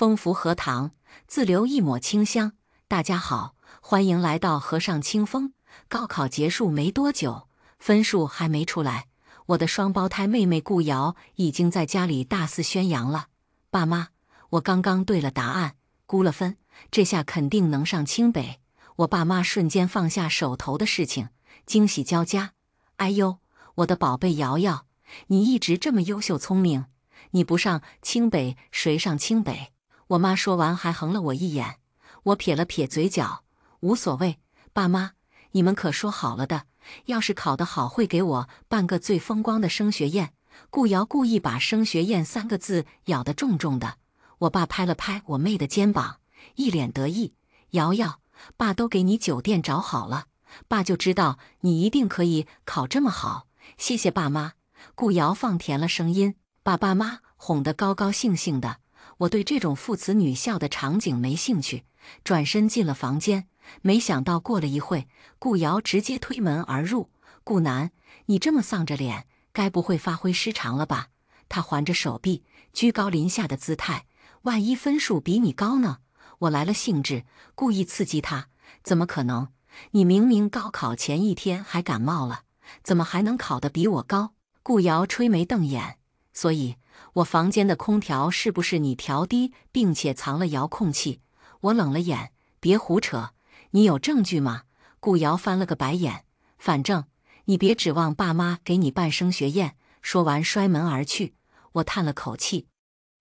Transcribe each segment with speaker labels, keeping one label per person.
Speaker 1: 风拂荷塘，自留一抹清香。大家好，欢迎来到河上清风。高考结束没多久，分数还没出来，我的双胞胎妹妹顾瑶已经在家里大肆宣扬了：爸妈，我刚刚对了答案，估了分，这下肯定能上清北。我爸妈瞬间放下手头的事情，惊喜交加。哎呦，我的宝贝瑶瑶，你一直这么优秀聪明，你不上清北谁上清北？我妈说完还横了我一眼，我撇了撇嘴角，无所谓，爸妈，你们可说好了的，要是考得好会给我办个最风光的升学宴。顾瑶故意把升学宴3个字咬得重重的。我爸拍了拍我妹的肩膀，一脸得意：瑶瑶，爸都给你酒店找好了，爸就知道你一定可以考这么好，谢谢爸妈。顾瑶放甜了声音，把爸妈哄得高高兴兴的。我对这种父慈女孝的场景没兴趣，转身进了房间。没想到过了一会，顾瑶直接推门而入：顾南，你这么丧着脸，该不会发挥失常了吧？他环着手臂，居高临下的姿态，万一分数比你高呢？我来了兴致，故意刺激他：怎么可能？你明明高考前一天还感冒了，怎么还能考得比我高？顾瑶吹眉瞪眼：所以我房间的空调是不是你调低并且藏了遥控器？我冷了眼：别胡扯，你有证据吗？顾瑶翻了个白眼：反正你别指望爸妈给你办升学宴。说完摔门而去。我叹了口气，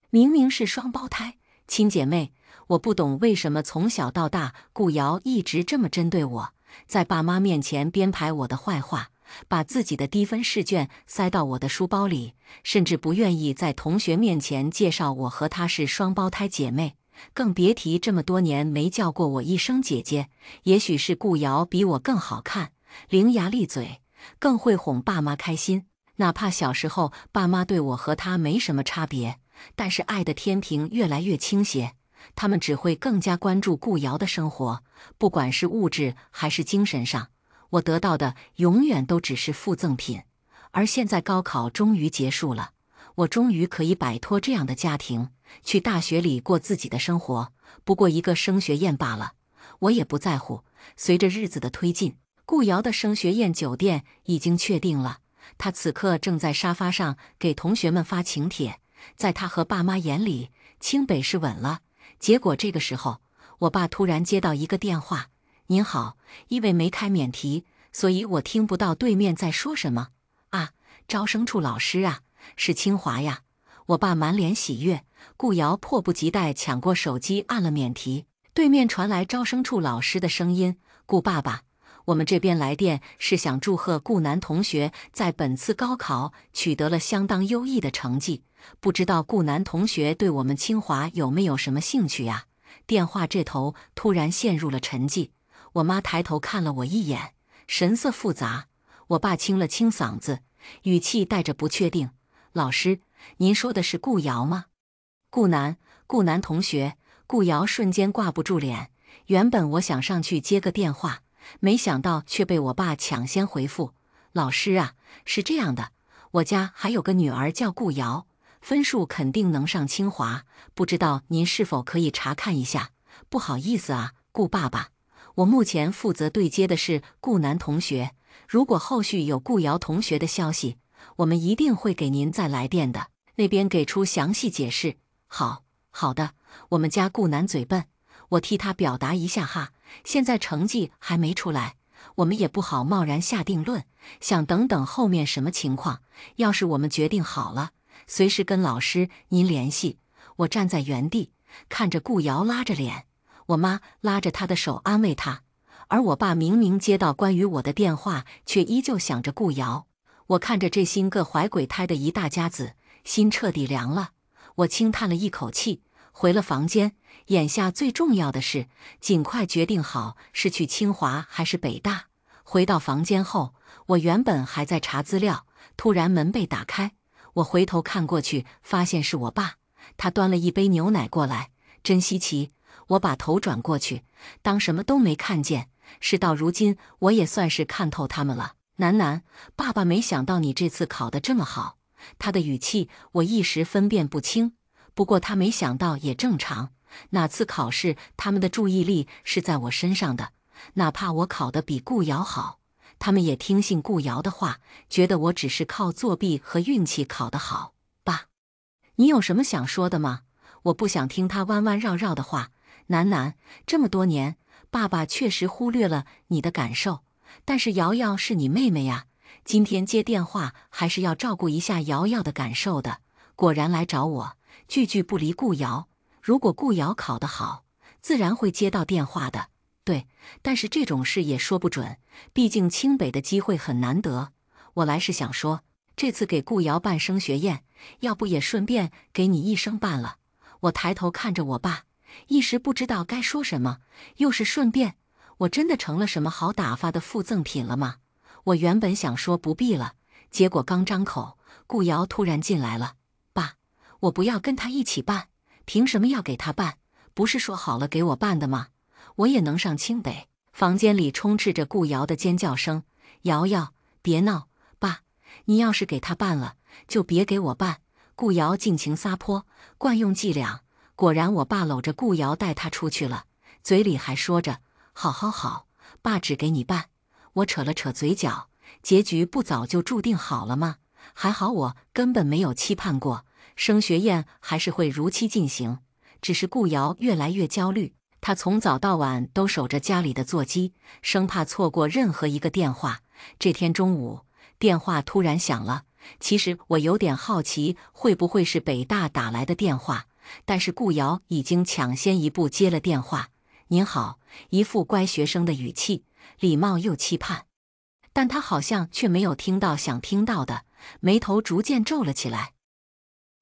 Speaker 1: 明明是双胞胎亲姐妹，我不懂为什么从小到大顾瑶一直这么针对我，在爸妈面前编排我的坏话，把自己的低分试卷塞到我的书包里，甚至不愿意在同学面前介绍我和她是双胞胎姐妹，更别提这么多年没叫过我一声姐姐。也许是顾瑶比我更好看，伶牙俐嘴，更会哄爸妈开心。哪怕小时候爸妈对我和她没什么差别，但是爱的天平越来越倾斜，他们只会更加关注顾瑶的生活，不管是物质还是精神上，我得到的永远都只是附赠品。而现在高考终于结束了，我终于可以摆脱这样的家庭，去大学里过自己的生活，不过一个升学宴罢了，我也不在乎。随着日子的推进，顾瑶的升学宴酒店已经确定了，她此刻正在沙发上给同学们发请帖。在她和爸妈眼里，清北是稳了。结果这个时候，我爸突然接到一个电话：您好，因为没开免提，所以我听不到对面在说什么。啊，招生处老师啊，是清华呀。我爸满脸喜悦。顾瑶迫不及待抢过手机按了免提，对面传来招生处老师的声音：顾爸爸，我们这边来电是想祝贺顾南同学在本次高考取得了相当优异的成绩，不知道顾南同学对我们清华有没有什么兴趣呀？电话这头突然陷入了沉寂，我妈抬头看了我一眼，神色复杂。我爸清了清嗓子，语气带着不确定：老师，您说的是顾瑶吗？顾南同学。顾瑶瞬间挂不住脸。原本我想上去接个电话，没想到却被我爸抢先回复：老师啊，是这样的，我家还有个女儿叫顾瑶，分数肯定能上清华，不知道您是否可以查看一下？不好意思啊，顾爸爸，我目前负责对接的是顾南同学，如果后续有顾瑶同学的消息，我们一定会给您再来电的，那边给出详细解释。好的，我们家顾南嘴笨，我替他表达一下哈，现在成绩还没出来，我们也不好贸然下定论，想等等后面什么情况，要是我们决定好了，随时跟老师您联系。我站在原地，看着顾瑶拉着脸，我妈拉着她的手安慰她，而我爸明明接到关于我的电话，却依旧想着顾瑶。我看着这新个怀鬼胎的一大家子，心彻底凉了。我轻叹了一口气，回了房间。眼下最重要的是，尽快决定好是去清华还是北大。回到房间后，我原本还在查资料，突然门被打开，我回头看过去，发现是我爸，他端了一杯牛奶过来，真稀奇。我把头转过去，当什么都没看见。事到如今，我也算是看透他们了。南，爸爸没想到你这次考得这么好。他的语气我一时分辨不清，不过他没想到也正常，哪次考试他们的注意力是在我身上的，哪怕我考得比顾瑶好，他们也听信顾瑶的话，觉得我只是靠作弊和运气考得好。爸，你有什么想说的吗？我不想听他弯弯绕绕的话。楠楠，这么多年，爸爸确实忽略了你的感受，但是瑶瑶是你妹妹呀，今天接电话还是要照顾一下瑶瑶的感受的。果然来找我，句句不离顾瑶。如果顾瑶考得好，自然会接到电话的。对，但是这种事也说不准，毕竟清北的机会很难得。我来是想说，这次给顾瑶办升学宴，要不也顺便给你一生办了。我抬头看着我爸，一时不知道该说什么，又是顺便，我真的成了什么好打发的附赠品了吗？我原本想说不必了，结果刚张口，顾瑶突然进来了。爸，我不要跟他一起办，凭什么要给他办？不是说好了给我办的吗？我也能上清北。房间里充斥着顾瑶的尖叫声。瑶瑶，别闹，爸，你要是给他办了，就别给我办。顾瑶尽情撒泼，惯用伎俩。果然，我爸搂着顾瑶带她出去了，嘴里还说着：“好好好，爸只给你办。”我扯了扯嘴角，结局不早就注定好了吗？还好我根本没有期盼过，升学宴还是会如期进行。只是顾瑶越来越焦虑，她从早到晚都守着家里的座机，生怕错过任何一个电话。这天中午，电话突然响了。其实我有点好奇，会不会是北大打来的电话？但是顾瑶已经抢先一步接了电话。您好，一副乖学生的语气，礼貌又期盼。但他好像却没有听到想听到的，眉头逐渐皱了起来，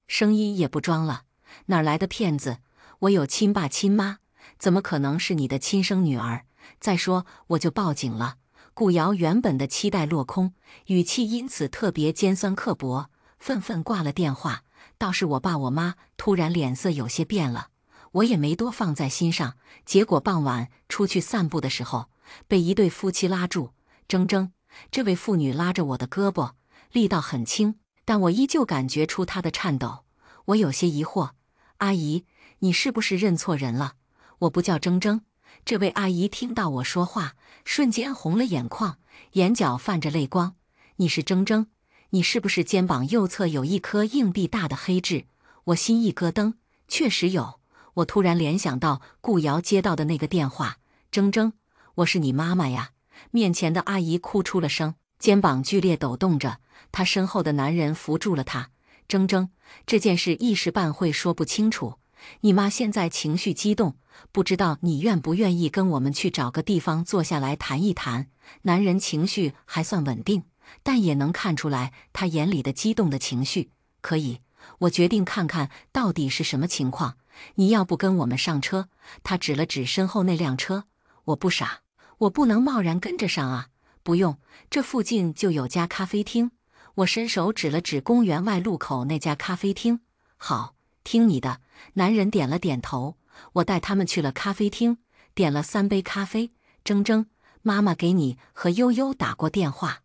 Speaker 1: 声音也不装了。哪来的骗子？我有亲爸亲妈，怎么可能是你的亲生女儿？再说我就报警了。顾瑶原本的期待落空，语气因此特别尖酸刻薄，愤愤挂了电话。倒是我爸我妈突然脸色有些变了，我也没多放在心上。结果傍晚出去散步的时候，被一对夫妻拉住。铮铮，这位妇女拉着我的胳膊，力道很轻，但我依旧感觉出她的颤抖。我有些疑惑：“阿姨，你是不是认错人了？我不叫铮铮。”这位阿姨听到我说话，瞬间红了眼眶，眼角泛着泪光。“你是铮铮？你是不是肩膀右侧有一颗硬币大的黑痣？”我心一咯噔，确实有。我突然联想到顾瑶接到的那个电话：“铮铮，我是你妈妈呀！”面前的阿姨哭出了声，肩膀剧烈抖动着。她身后的男人扶住了她：“铮铮，这件事一时半会说不清楚。你妈现在情绪激动，不知道你愿不愿意跟我们去找个地方坐下来谈一谈。”男人情绪还算稳定，但也能看出来他眼里的激动的情绪。可以，我决定看看到底是什么情况。你要不跟我们上车？他指了指身后那辆车。我不傻，我不能贸然跟着上啊。不用，这附近就有家咖啡厅。我伸手指了指公园外路口那家咖啡厅。好，听你的。男人点了点头。我带他们去了咖啡厅，点了3杯咖啡。铮铮，妈妈给你和悠悠打过电话。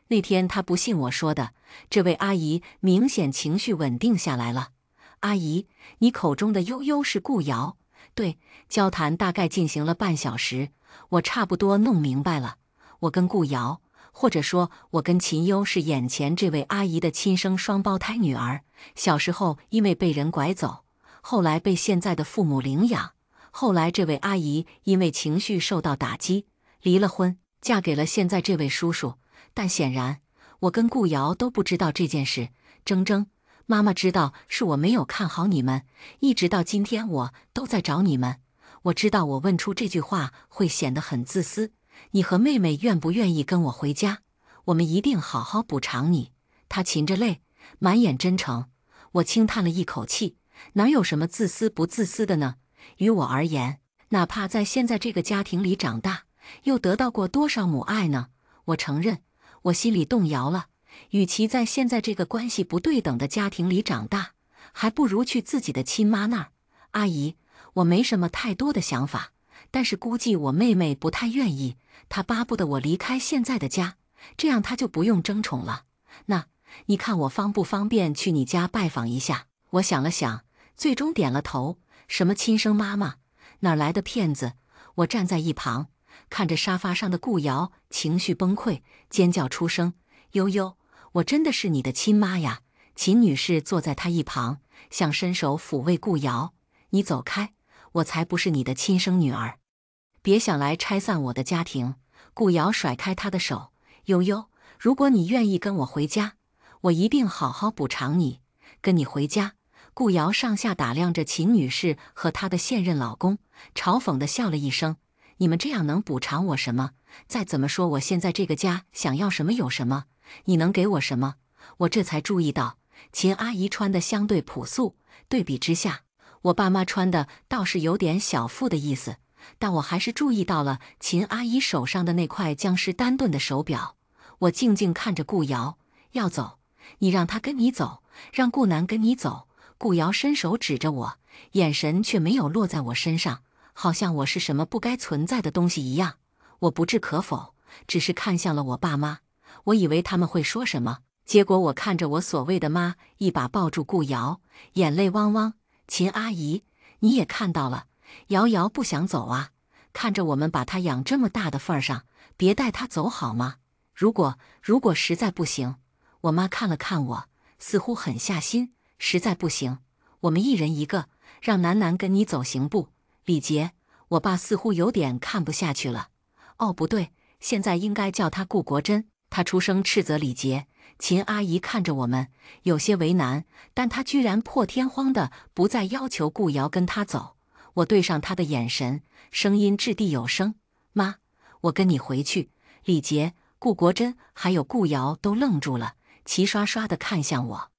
Speaker 1: 那天她不信我说的，这位阿姨明显情绪稳定下来了。阿姨，你口中的悠悠是顾瑶？对，交谈大概进行了半小时，我差不多弄明白了。我跟顾瑶，或者说我跟秦优是眼前这位阿姨的亲生双胞胎女儿。小时候因为被人拐走，后来被现在的父母领养。后来这位阿姨因为情绪受到打击，离了婚，嫁给了现在这位叔叔。但显然，我跟顾瑶都不知道这件事。铮铮，妈妈知道是我没有看好你们，一直到今天我都在找你们。我知道我问出这句话会显得很自私。你和妹妹愿不愿意跟我回家？我们一定好好补偿你。她噙着泪，满眼真诚。我轻叹了一口气，哪有什么自私不自私的呢？于我而言，哪怕在现在这个家庭里长大，又得到过多少母爱呢？我承认，我心里动摇了。与其在现在这个关系不对等的家庭里长大，还不如去自己的亲妈那儿。阿姨，我没什么太多的想法，但是估计我妹妹不太愿意，她巴不得我离开现在的家，这样她就不用争宠了。那你看我方不方便去你家拜访一下？我想了想，最终点了头。什么亲生妈妈？哪来的骗子？我站在一旁，看着沙发上的顾瑶，情绪崩溃，尖叫出声：悠悠，我真的是你的亲妈呀！秦女士坐在她一旁，想伸手抚慰顾瑶：你走开，我才不是你的亲生女儿，别想来拆散我的家庭。顾瑶甩开她的手：悠悠，如果你愿意跟我回家，我一定好好补偿你。跟你回家？顾瑶上下打量着秦女士和她的现任老公，嘲讽地笑了一声：你们这样能补偿我什么？再怎么说，我现在这个家想要什么有什么，你能给我什么？我这才注意到，秦阿姨穿的相对朴素，对比之下，我爸妈穿的倒是有点小富的意思。但我还是注意到了秦阿姨手上的那块江诗丹顿的手表。我静静看着顾瑶：要走，你让他跟你走，让顾南跟你走。顾瑶伸手指着我，眼神却没有落在我身上，好像我是什么不该存在的东西一样。我不置可否，只是看向了我爸妈。我以为他们会说什么，结果我看着我所谓的妈，一把抱住顾瑶，眼泪汪汪。秦阿姨，你也看到了，瑶瑶不想走啊，看着我们把她养这么大的份儿上，别带她走好吗？如果实在不行，我妈看了看我，似乎狠下心，实在不行，我们一人一个，让楠楠跟你走行不？李杰，我爸似乎有点看不下去了。哦，不对，现在应该叫他顾国珍。他出声斥责李杰。秦阿姨看着我们，有些为难，但她居然破天荒的不再要求顾瑶跟她走。我对上她的眼神，声音掷地有声：妈，我跟你回去。李杰、顾国珍还有顾瑶都愣住了，齐刷刷的看向我。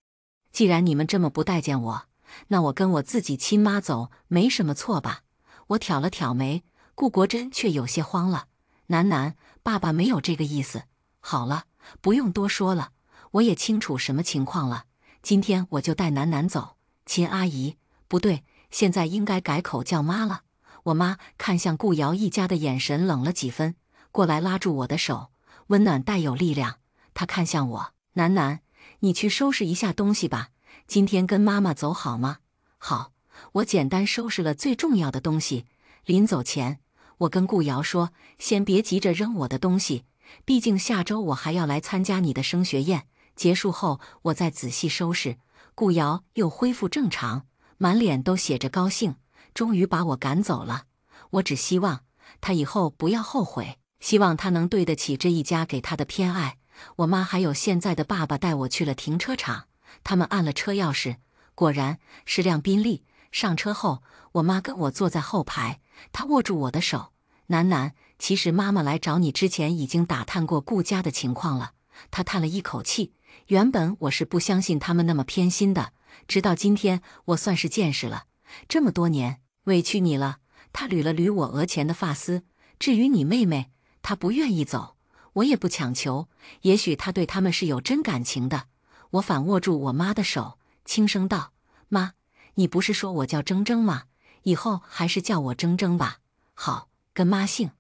Speaker 1: 既然你们这么不待见我，那我跟我自己亲妈走没什么错吧？我挑了挑眉，顾国珍却有些慌了。楠楠，爸爸没有这个意思。好了，不用多说了，我也清楚什么情况了。今天我就带楠楠走。秦阿姨，不对，现在应该改口叫妈了。我妈看向顾瑶一家的眼神冷了几分，过来拉住我的手，温暖带有力量。她看向我：楠楠，你去收拾一下东西吧，今天跟妈妈走好吗？好，我简单收拾了最重要的东西。临走前，我跟顾瑶说，先别急着扔我的东西，毕竟下周我还要来参加你的升学宴，结束后我再仔细收拾。顾瑶又恢复正常，满脸都写着高兴，终于把我赶走了。我只希望他以后不要后悔，希望他能对得起这一家给他的偏爱。我妈还有现在的爸爸带我去了停车场，他们按了车钥匙，果然是辆宾利。上车后，我妈跟我坐在后排，她握住我的手：楠楠，其实妈妈来找你之前已经打探过顾家的情况了。她叹了一口气：原本我是不相信他们那么偏心的，直到今天我算是见识了。这么多年，委屈你了。她捋了捋我额前的发丝：至于你妹妹，她不愿意走，我也不强求，也许她对他们是有真感情的。我反握住我妈的手，轻声道：妈，你不是说我叫铮铮吗？以后还是叫我铮铮吧。好，跟妈姓。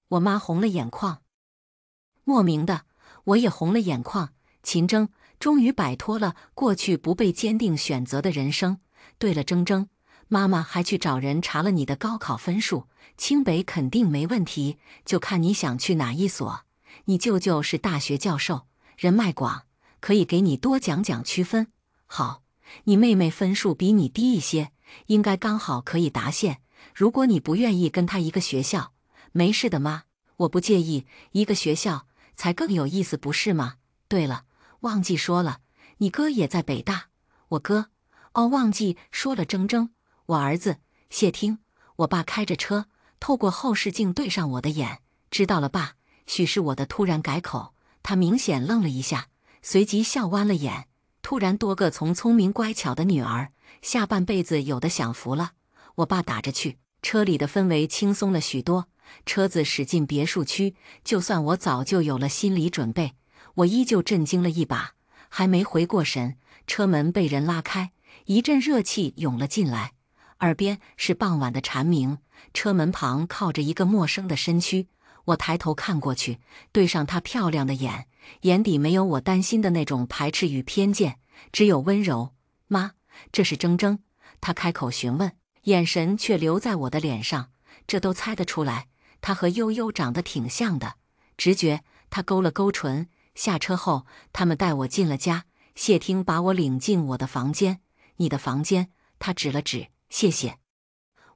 Speaker 1: 我妈红了眼眶，莫名的，我也红了眼眶。秦铮终于摆脱了过去不被坚定选择的人生。对了，铮铮，妈妈还去找人查了你的高考分数，清北肯定没问题，就看你想去哪一所。你舅舅是大学教授，人脉广，可以给你多讲讲区分。好，你妹妹分数比你低一些，应该刚好可以答县。如果你不愿意跟她一个学校，没事的妈，我不介意，一个学校才更有意思，不是吗？对了，忘记说了，你哥也在北大。我哥？哦，忘记说了，铮铮，我儿子。谢听。我爸开着车，透过后视镜对上我的眼：知道了，爸。许是我的突然改口，他明显愣了一下，随即笑弯了眼。突然多个从聪明乖巧的女儿，下半辈子有的享福了。我爸打着去，车里的氛围轻松了许多。车子驶进别墅区，就算我早就有了心理准备，我依旧震惊了一把。还没回过神，车门被人拉开，一阵热气涌了进来，耳边是傍晚的蝉鸣。车门旁靠着一个陌生的身躯，我抬头看过去，对上她漂亮的眼，眼底没有我担心的那种排斥与偏见，只有温柔。妈，这是铮铮。他开口询问，眼神却留在我的脸上。这都猜得出来，他和悠悠长得挺像的。直觉，他勾了勾唇。下车后，他们带我进了家。谢听把我领进我的房间。你的房间？他指了指。谢谢。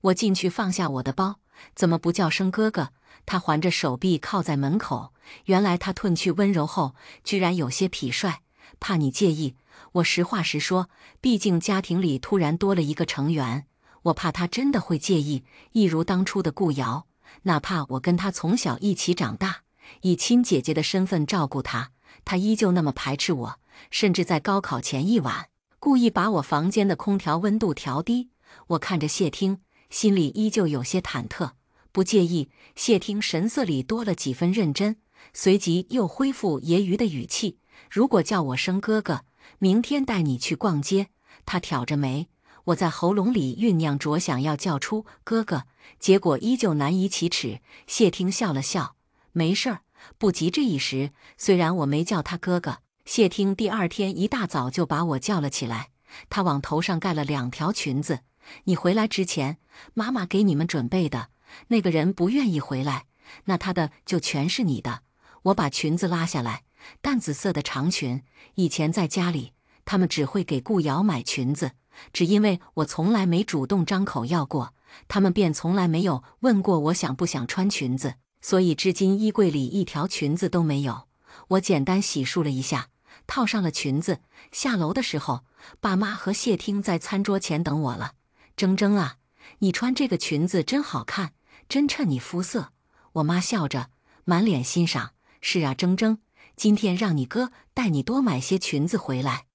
Speaker 1: 我进去放下我的包。怎么不叫声哥哥？他环着手臂靠在门口。原来他褪去温柔后，居然有些痞帅。怕你介意，我实话实说，毕竟家庭里突然多了一个成员，我怕他真的会介意。一如当初的顾瑶，哪怕我跟他从小一起长大，以亲姐姐的身份照顾他，他依旧那么排斥我。甚至在高考前一晚，故意把我房间的空调温度调低。我看着谢听，心里依旧有些忐忑。不介意。谢听神色里多了几分认真，随即又恢复揶揄的语气。如果叫我声哥哥，明天带你去逛街。他挑着眉，我在喉咙里酝酿着想要叫出哥哥，结果依旧难以启齿。谢听笑了笑，没事儿，不急这一时。虽然我没叫他哥哥，谢听第二天一大早就把我叫了起来。他往头上盖了2条裙子。你回来之前，妈妈给你们准备的。那个人不愿意回来，那他的就全是你的。我把裙子拉下来，淡紫色的长裙。以前在家里，他们只会给顾瑶买裙子，只因为我从来没主动张口要过，他们便从来没有问过我想不想穿裙子，所以至今衣柜里一条裙子都没有。我简单洗漱了一下，套上了裙子。下楼的时候，爸妈和谢听在餐桌前等我了。铮铮啊，你穿这个裙子真好看，真衬你肤色。我妈笑着，满脸欣赏。是啊，铮铮，今天让你哥带你多买些裙子回来。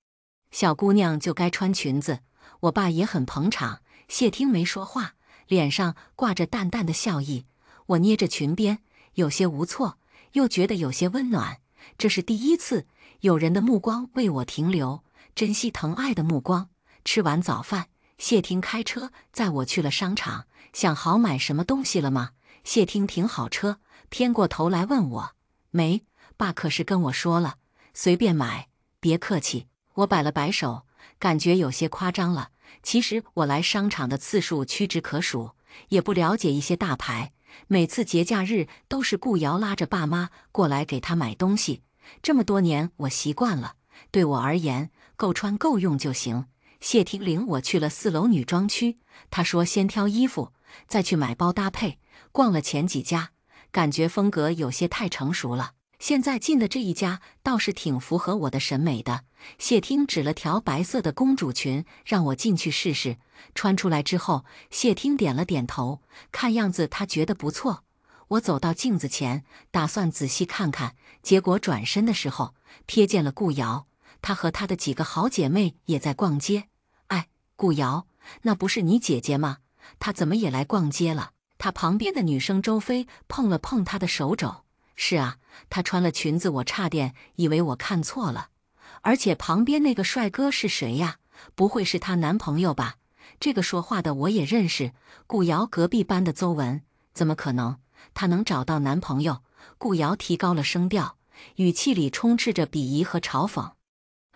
Speaker 1: 小姑娘就该穿裙子。我爸也很捧场。谢听没说话，脸上挂着淡淡的笑意。我捏着裙边，有些无措，又觉得有些温暖。这是第一次有人的目光为我停留，珍惜疼爱的目光。吃完早饭，谢听开车载我去了商场。想好买什么东西了吗？谢听停好车，偏过头来问我。没，爸可是跟我说了，随便买，别客气。我摆了摆手，感觉有些夸张了。其实我来商场的次数屈指可数，也不了解一些大牌。每次节假日都是顾瑶拉着爸妈过来给他买东西。这么多年我习惯了，对我而言，够穿够用就行。谢听领我去了4楼女装区，他说先挑衣服，再去买包搭配。逛了前几家，感觉风格有些太成熟了。现在进的这一家倒是挺符合我的审美的。谢听指了条白色的公主裙，让我进去试试。穿出来之后，谢听点了点头，看样子她觉得不错。我走到镜子前，打算仔细看看，结果转身的时候，瞥见了顾瑶，她和她的几个好姐妹也在逛街。哎，顾瑶，那不是你姐姐吗？她怎么也来逛街了？她旁边的女生周飞碰了碰她的手肘。是啊，她穿了裙子，我差点以为我看错了。而且旁边那个帅哥是谁呀？不会是她男朋友吧？这个说话的我也认识，顾瑶隔壁班的邹文。怎么可能？她能找到男朋友？顾瑶提高了声调，语气里充斥着鄙夷和嘲讽。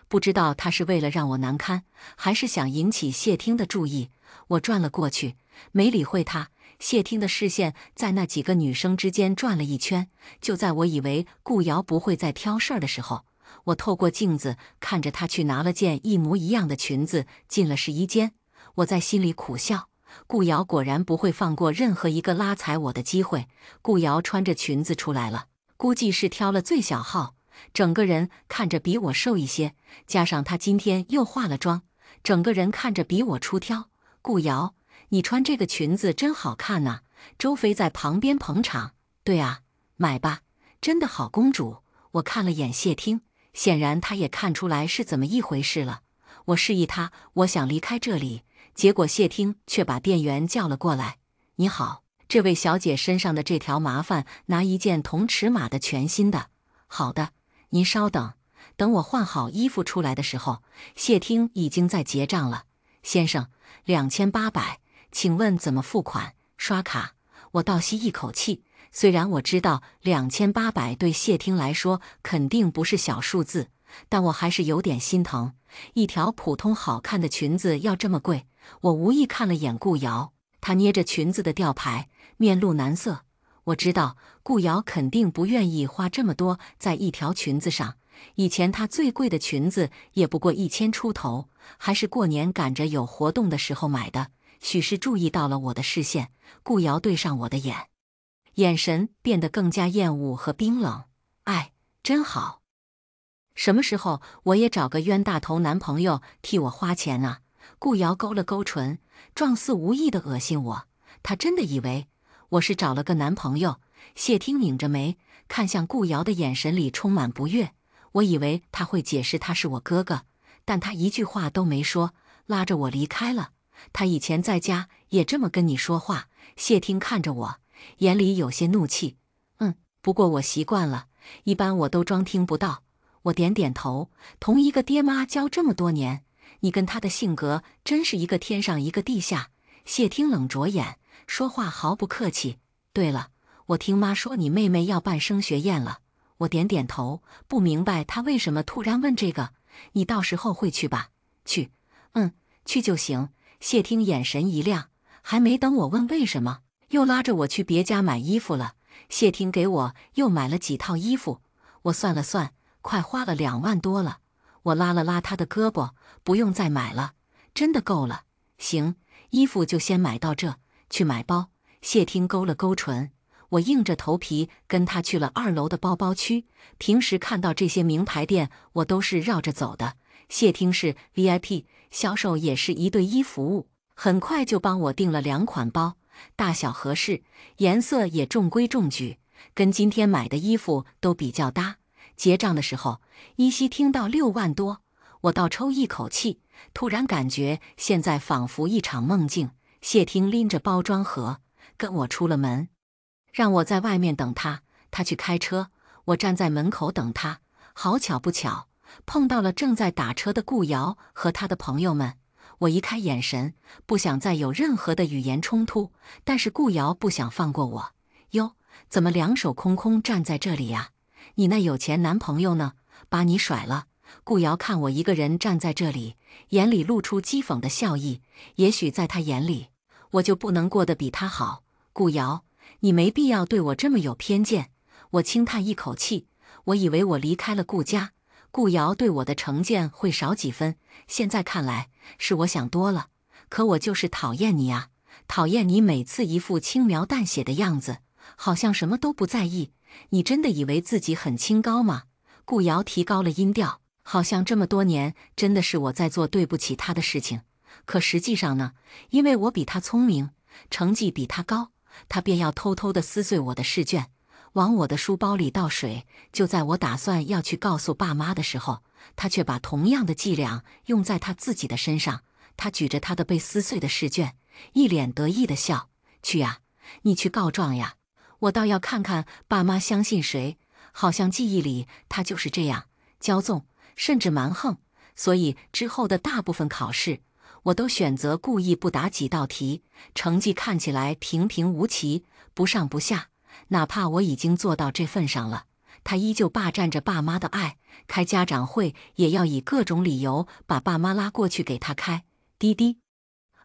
Speaker 1: 不知道他是为了让我难堪，还是想引起谢听的注意。我转了过去，没理会他。谢听的视线在那几个女生之间转了一圈。就在我以为顾瑶不会再挑事儿的时候，我透过镜子看着她去拿了件一模一样的裙子进了试衣间。我在心里苦笑，顾瑶果然不会放过任何一个拉踩我的机会。顾瑶穿着裙子出来了，估计是挑了最小号，整个人看着比我瘦一些，加上她今天又化了妆，整个人看着比我出挑。顾瑶，你穿这个裙子真好看呐！周飞在旁边捧场。对啊，买吧，真的好公主。我看了眼谢听，显然她也看出来是怎么一回事了。我示意她，我想离开这里，结果谢听却把店员叫了过来。你好，这位小姐身上的这条麻烦拿一件同尺码的全新的。好的，您稍等。等我换好衣服出来的时候，谢听已经在结账了。先生，2800，请问怎么付款？刷卡。我倒吸一口气，虽然我知道2800对谢听来说肯定不是小数字，但我还是有点心疼。一条普通好看的裙子要这么贵，我无意看了眼顾瑶，她捏着裙子的吊牌，面露难色。我知道顾瑶肯定不愿意花这么多在一条裙子上，以前她最贵的裙子也不过1000出头，还是过年赶着有活动的时候买的。许是注意到了我的视线，顾瑶对上我的眼神变得更加厌恶和冰冷。哎，真好。什么时候我也找个冤大头男朋友替我花钱啊？顾瑶勾了勾唇，状似无意地恶心我。她真的以为我是找了个男朋友？谢听拧着眉，看向顾瑶的眼神里充满不悦。我以为他会解释他是我哥哥，但他一句话都没说，拉着我离开了。他以前在家也这么跟你说话？谢听看着我，眼里有些怒气。不过我习惯了，一般我都装听不到。我点点头，同一个爹妈教这么多年，你跟他的性格真是一个天上一个地下。谢听冷着眼，说话毫不客气。对了，我听妈说你妹妹要办升学宴了。我点点头，不明白她为什么突然问这个。你到时候会去吧？去。去就行。谢听眼神一亮，还没等我问为什么，又拉着我去别家买衣服了。谢听给我又买了几套衣服，我算了算，快花了2万多了。我拉了拉他的胳膊，不用再买了，真的够了。行，衣服就先买到这，去买包。谢听勾了勾唇，我硬着头皮跟他去了2楼的包包区。平时看到这些名牌店，我都是绕着走的。谢听是 VIP， 销售也是一对一服务，很快就帮我订了2款包，大小合适，颜色也中规中矩，跟今天买的衣服都比较搭。结账的时候，依稀听到6万多，我倒抽一口气，突然感觉现在仿佛一场梦境。谢听拎着包装盒跟我出了门，让我在外面等他，他去开车，我站在门口等他。好巧不巧，碰到了正在打车的顾瑶和他的朋友们。我移开眼神，不想再有任何的语言冲突，但是顾瑶不想放过我。哟，怎么2手空空站在这里呀？你那有钱男朋友呢？把你甩了？顾瑶看我一个人站在这里，眼里露出讥讽的笑意。也许在他眼里，我就不能过得比他好。顾瑶，你没必要对我这么有偏见。我轻叹一口气，我以为我离开了顾家，顾瑶对我的成见会少几分，现在看来是我想多了。可我就是讨厌你啊，讨厌你每次一副轻描淡写的样子，好像什么都不在意。你真的以为自己很清高吗？顾瑶提高了音调，好像这么多年真的是我在做对不起他的事情。可实际上呢，因为我比他聪明，成绩比他高，他便要偷偷地撕碎我的试卷，往我的书包里倒水。就在我打算要去告诉爸妈的时候，他却把同样的伎俩用在他自己的身上。他举着他的被撕碎的试卷，一脸得意地笑。去呀，你去告状呀！我倒要看看爸妈相信谁。好像记忆里他就是这样骄纵，甚至蛮横。所以之后的大部分考试，我都选择故意不答几道题，成绩看起来平平无奇，不上不下。哪怕我已经做到这份上了，他依旧霸占着爸妈的爱，开家长会也要以各种理由把爸妈拉过去给他开。滴滴，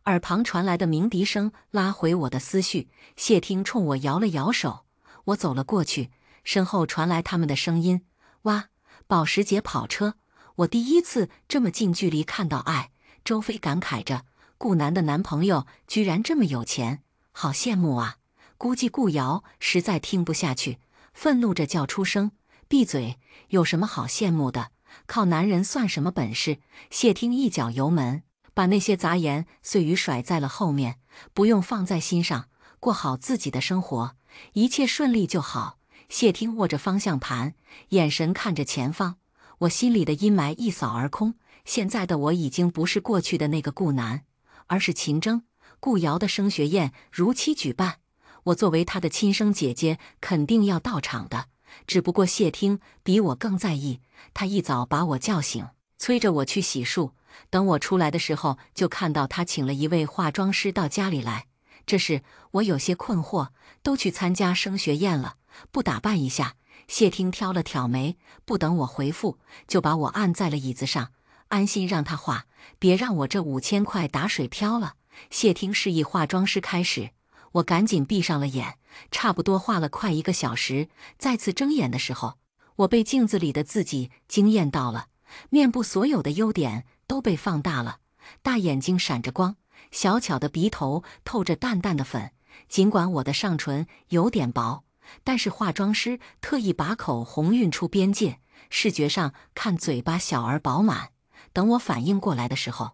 Speaker 1: 耳旁传来的鸣笛声拉回我的思绪。谢听冲我摇了摇手，我走了过去，身后传来他们的声音：哇，保时捷跑车！我第一次这么近距离看到爱。周飞感慨着，顾南的男朋友居然这么有钱，好羡慕啊！估计顾瑶实在听不下去，愤怒着叫出声：闭嘴！有什么好羡慕的？靠男人算什么本事？谢听一脚油门，把那些杂言碎语甩在了后面，不用放在心上，过好自己的生活，一切顺利就好。谢听握着方向盘，眼神看着前方，我心里的阴霾一扫而空。现在的我已经不是过去的那个顾南，而是秦征。顾瑶的升学宴如期举办，我作为她的亲生姐姐肯定要到场的。只不过谢听比我更在意，她一早把我叫醒，催着我去洗漱。等我出来的时候，就看到她请了一位化妆师到家里来。这时我有些困惑，都去参加升学宴了，不打扮一下？谢听挑了挑眉，不等我回复，就把我按在了椅子上。安心让他画，别让我这5000块打水漂了。谢听示意化妆师开始，我赶紧闭上了眼，差不多画了快1个小时。再次睁眼的时候，我被镜子里的自己惊艳到了，面部所有的优点都被放大了，大眼睛闪着光，小巧的鼻头透着淡淡的粉。尽管我的上唇有点薄，但是化妆师特意把口红晕出边界，视觉上看嘴巴小而饱满。等我反应过来的时候，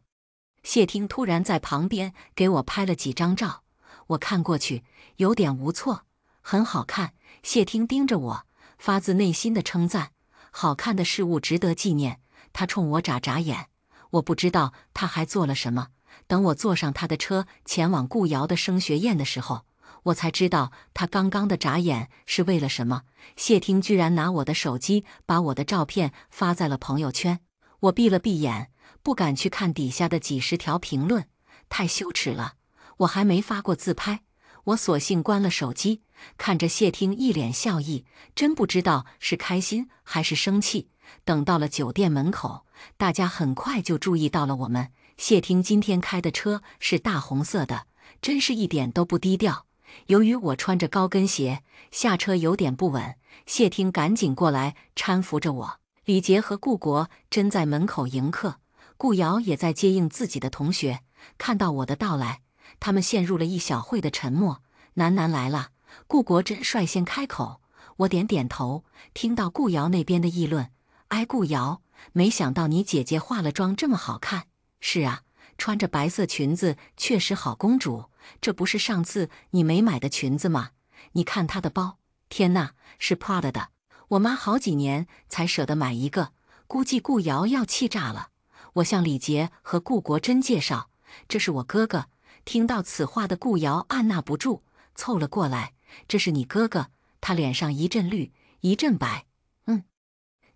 Speaker 1: 谢听突然在旁边给我拍了几张照，我看过去有点无措，很好看。谢听盯着我，发自内心的称赞，好看的事物值得纪念。他冲我眨眨眼，我不知道他还做了什么。等我坐上他的车前往顾瑶的升学宴的时候，我才知道他刚刚的眨眼是为了什么。谢听居然拿我的手机把我的照片发在了朋友圈，我闭了闭眼，不敢去看底下的几十条评论，太羞耻了。我还没发过自拍，我索性关了手机，看着谢听一脸笑意，真不知道是开心还是生气。等到了酒店门口，大家很快就注意到了我们。谢听今天开的车是大红色的，真是一点都不低调。由于我穿着高跟鞋，下车有点不稳，谢听赶紧过来搀扶着我。李杰和顾国真在门口迎客，顾瑶也在接应自己的同学。看到我的到来，他们陷入了一小会的沉默。楠楠来了，顾国真率先开口。我点点头，听到顾瑶那边的议论：哎，顾瑶，没想到你姐姐化了妆这么好看。是啊，穿着白色裙子确实好公主，这不是上次你没买的裙子吗？你看她的包，天哪，是 Prada 的，我妈好几年才舍得买一个，估计顾瑶要气炸了。我向李杰和顾国珍介绍，这是我哥哥。听到此话的顾瑶按捺不住，凑了过来，这是你哥哥。他脸上一阵绿一阵白，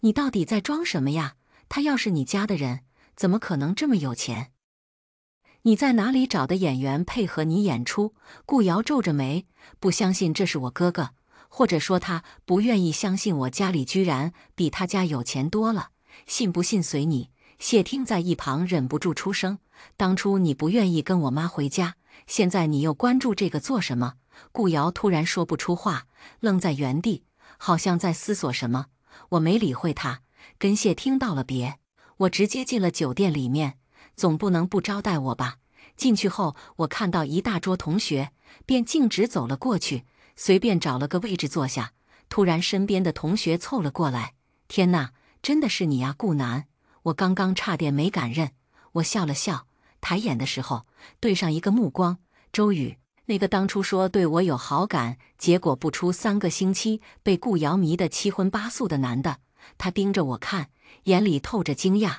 Speaker 1: 你到底在装什么呀？他要是你家的人，怎么可能这么有钱？你在哪里找的演员配合你演出？顾瑶皱着眉，不相信这是我哥哥，或者说他不愿意相信我家里居然比他家有钱多了。信不信随你。谢听在一旁忍不住出声：当初你不愿意跟我妈回家，现在你又关注这个做什么？顾瑶突然说不出话，愣在原地，好像在思索什么。我没理会他，跟谢听道了别，我直接进了酒店里面。总不能不招待我吧？进去后，我看到一大桌同学，便径直走了过去，随便找了个位置坐下。突然，身边的同学凑了过来：“天哪，真的是你呀，顾南！”我刚刚差点没敢认。我笑了笑，抬眼的时候对上一个目光，周宇，那个当初说对我有好感，结果不出3个星期被顾瑶迷得七荤八素的男的。他盯着我看，眼里透着惊讶。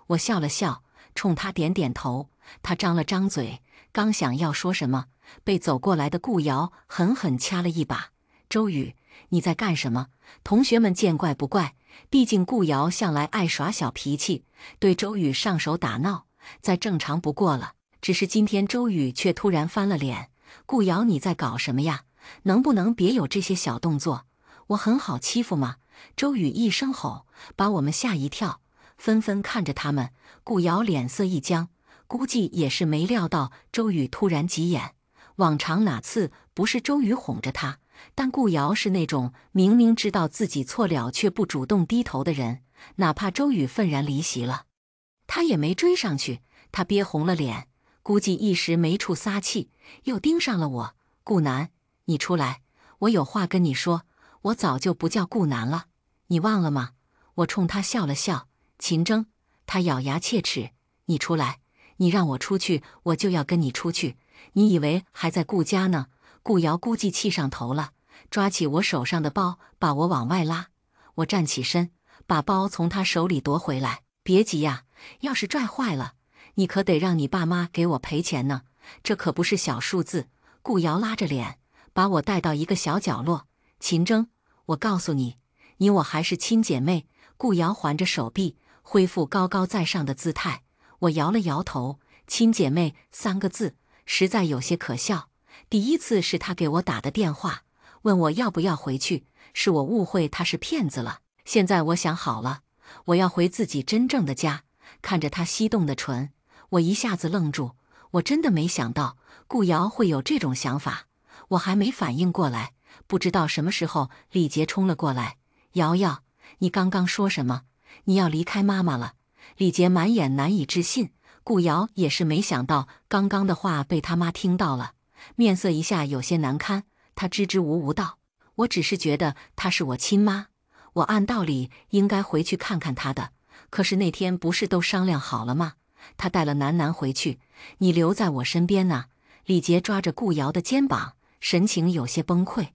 Speaker 1: 我笑了笑，冲他点点头。他张了张嘴，刚想要说什么，被走过来的顾瑶狠狠掐了一把。周宇，你在干什么？同学们见怪不怪，毕竟顾瑶向来爱耍小脾气，对周宇上手打闹再正常不过了。只是今天周宇却突然翻了脸。顾瑶，你在搞什么呀？能不能别有这些小动作？我很好欺负吗？周宇一声吼，把我们吓一跳，纷纷看着他们。顾瑶脸色一僵，估计也是没料到周宇突然急眼。往常哪次不是周宇哄着他，但顾瑶是那种明明知道自己错了却不主动低头的人，哪怕周宇愤然离席了，他也没追上去。他憋红了脸，估计一时没处撒气，又盯上了我。顾南，你出来，我有话跟你说。我早就不叫顾南了，你忘了吗？我冲他笑了笑。秦征，他咬牙切齿，你出来，你让我出去，我就要跟你出去。你以为还在顾家呢？顾瑶估计气上头了，抓起我手上的包，把我往外拉。我站起身，把包从他手里夺回来。别急呀，要是拽坏了，你可得让你爸妈给我赔钱呢，这可不是小数字。顾瑶拉着脸，把我带到一个小角落。秦征，我告诉你，你我还是亲姐妹。顾瑶环着手臂，恢复高高在上的姿态。我摇了摇头，亲姐妹3个字，实在有些可笑。第一次是他给我打的电话，问我要不要回去，是我误会他是骗子了。现在我想好了，我要回自己真正的家，看着他翕动的唇，我一下子愣住。我真的没想到顾瑶会有这种想法。我还没反应过来，不知道什么时候李杰冲了过来。瑶瑶，你刚刚说什么？你要离开妈妈了？李杰满眼难以置信。顾瑶也是没想到刚刚的话被他妈听到了，面色一下有些难堪。他支支吾吾道：“我只是觉得她是我亲妈，我按道理应该回去看看她的。可是那天不是都商量好了吗？她带了楠楠回去，你留在我身边呢。”李杰抓着顾瑶的肩膀，神情有些崩溃。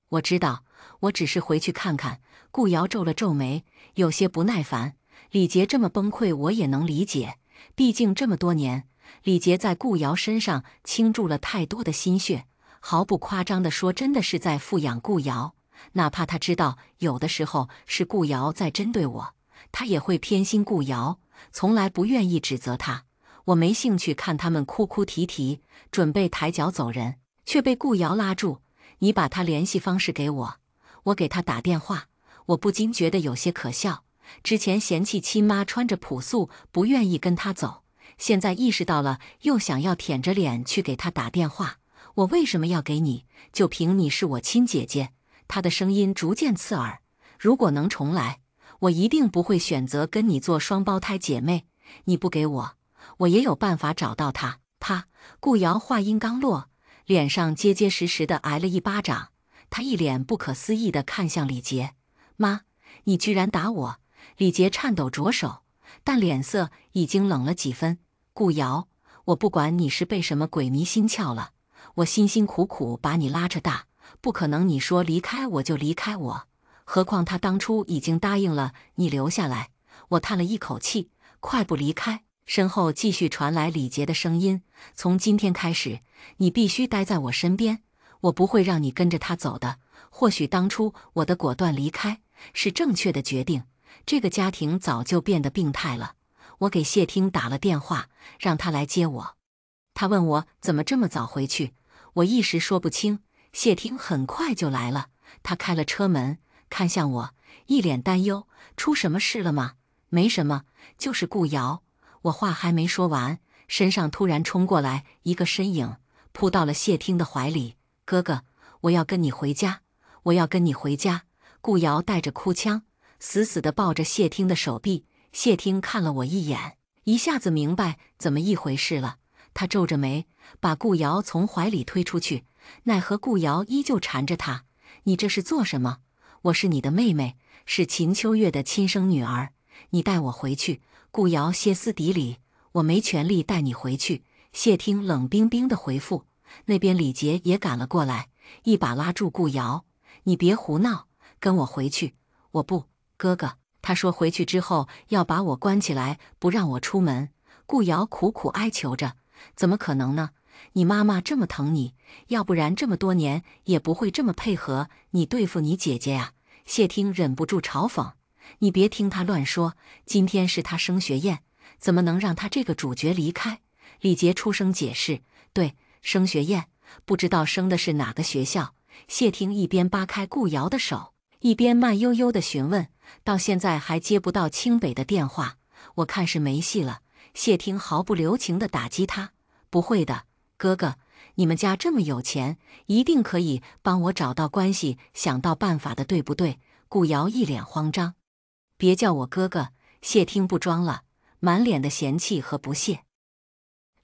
Speaker 1: 我知道，我只是回去看看。顾瑶皱了皱眉，有些不耐烦。李杰这么崩溃，我也能理解。毕竟这么多年，李杰在顾瑶身上倾注了太多的心血，毫不夸张地说，真的是在富养顾瑶。哪怕他知道有的时候是顾瑶在针对我，他也会偏心顾瑶，从来不愿意指责他。我没兴趣看他们哭哭啼啼，准备抬脚走人，却被顾瑶拉住。你把他联系方式给我。我给他打电话，我不禁觉得有些可笑。之前嫌弃亲妈穿着朴素，不愿意跟他走，现在意识到了，又想要舔着脸去给他打电话。我为什么要给你？就凭你是我亲姐姐？他的声音逐渐刺耳。如果能重来，我一定不会选择跟你做双胞胎姐妹。你不给我，我也有办法找到他。啪！顾瑶话音刚落，脸上结结实实的挨了一巴掌。他一脸不可思议地看向李杰：“妈，你居然打我！”李杰颤抖着手，但脸色已经冷了几分。顾瑶，我不管你是被什么鬼迷心窍了，我辛辛苦苦把你拉扯大，不可能你说离开我就离开我。何况他当初已经答应了你留下来。我叹了一口气，快步离开。身后继续传来李杰的声音：“从今天开始，你必须待在我身边，我不会让你跟着他走的。或许当初我的果断离开是正确的决定。这个家庭早就变得病态了。”我给谢听打了电话，让他来接我。他问我怎么这么早回去，我一时说不清。谢听很快就来了，他开了车门，看向我，一脸担忧：“出什么事了吗？”“没什么，就是顾瑶。”我话还没说完，身上突然冲过来一个身影，扑到了谢听的怀里。“哥哥，我要跟你回家，我要跟你回家。”顾瑶带着哭腔，死死地抱着谢听的手臂。谢听看了我一眼，一下子明白怎么一回事了。他皱着眉，把顾瑶从怀里推出去，奈何顾瑶依旧缠着他。“你这是做什么？我是你的妹妹，是秦秋月的亲生女儿，你带我回去。”顾瑶歇斯底里：“我没权利带你回去。”谢听冷冰冰的回复。那边李杰也赶了过来，一把拉住顾瑶：“你别胡闹，跟我回去。”“我不，哥哥。”他说回去之后要把我关起来，不让我出门。顾瑶苦苦哀求着：“怎么可能呢？你妈妈这么疼你，要不然这么多年也不会这么配合你对付你姐姐呀。”谢听忍不住嘲讽：“你别听他乱说，今天是他升学宴，怎么能让他这个主角离开？”李杰出声解释：“对，升学宴，不知道升的是哪个学校。”谢听一边扒开顾瑶的手，一边慢悠悠地询问：“到现在还接不到清北的电话，我看是没戏了。”谢听毫不留情地打击他：“不会的，哥哥，你们家这么有钱，一定可以帮我找到关系，想到办法的，对不对？”顾瑶一脸慌张：“别叫我哥哥。”谢听不装了，满脸的嫌弃和不屑。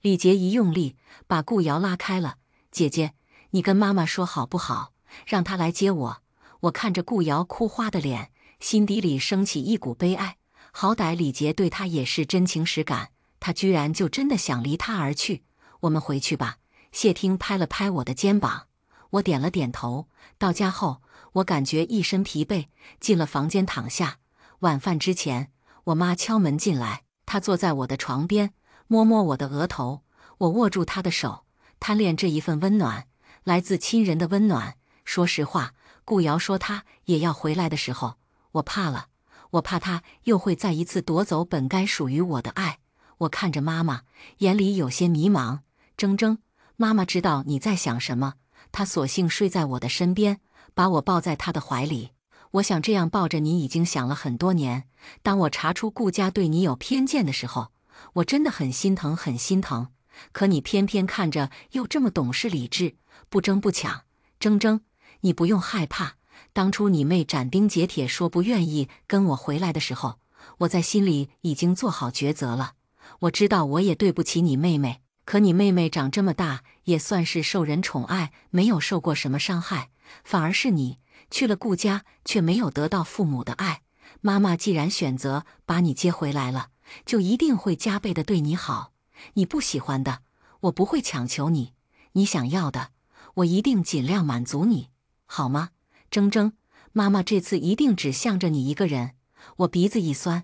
Speaker 1: 李杰一用力，把顾瑶拉开了：“姐姐，你跟妈妈说好不好，让她来接我。”我看着顾瑶哭花的脸，心底里升起一股悲哀。好歹李杰对她也是真情实感，他居然就真的想离她而去。“我们回去吧。”谢听拍了拍我的肩膀，我点了点头。到家后，我感觉一身疲惫，进了房间躺下。晚饭之前，我妈敲门进来，她坐在我的床边，摸摸我的额头。我握住她的手，贪恋这一份温暖，来自亲人的温暖。说实话，顾瑶说她也要回来的时候，我怕了，我怕她又会再一次夺走本该属于我的爱。我看着妈妈，眼里有些迷茫。“铮铮，妈妈知道你在想什么。”她索性睡在我的身边，把我抱在她的怀里。我想这样抱着你已经想了很多年。当我查出顾家对你有偏见的时候，我真的很心疼，很心疼。可你偏偏看着又这么懂事理智，不争不抢。铮铮，你不用害怕。当初你妹斩钉截铁说不愿意跟我回来的时候，我在心里已经做好抉择了。我知道我也对不起你妹妹，可你妹妹长这么大也算是受人宠爱，没有受过什么伤害，反而是你去了顾家却没有得到父母的爱。妈妈既然选择把你接回来了，就一定会加倍的对你好。你不喜欢的，我不会强求你；你想要的，我一定尽量满足你，好吗？铮铮，妈妈这次一定只向着你一个人。我鼻子一酸，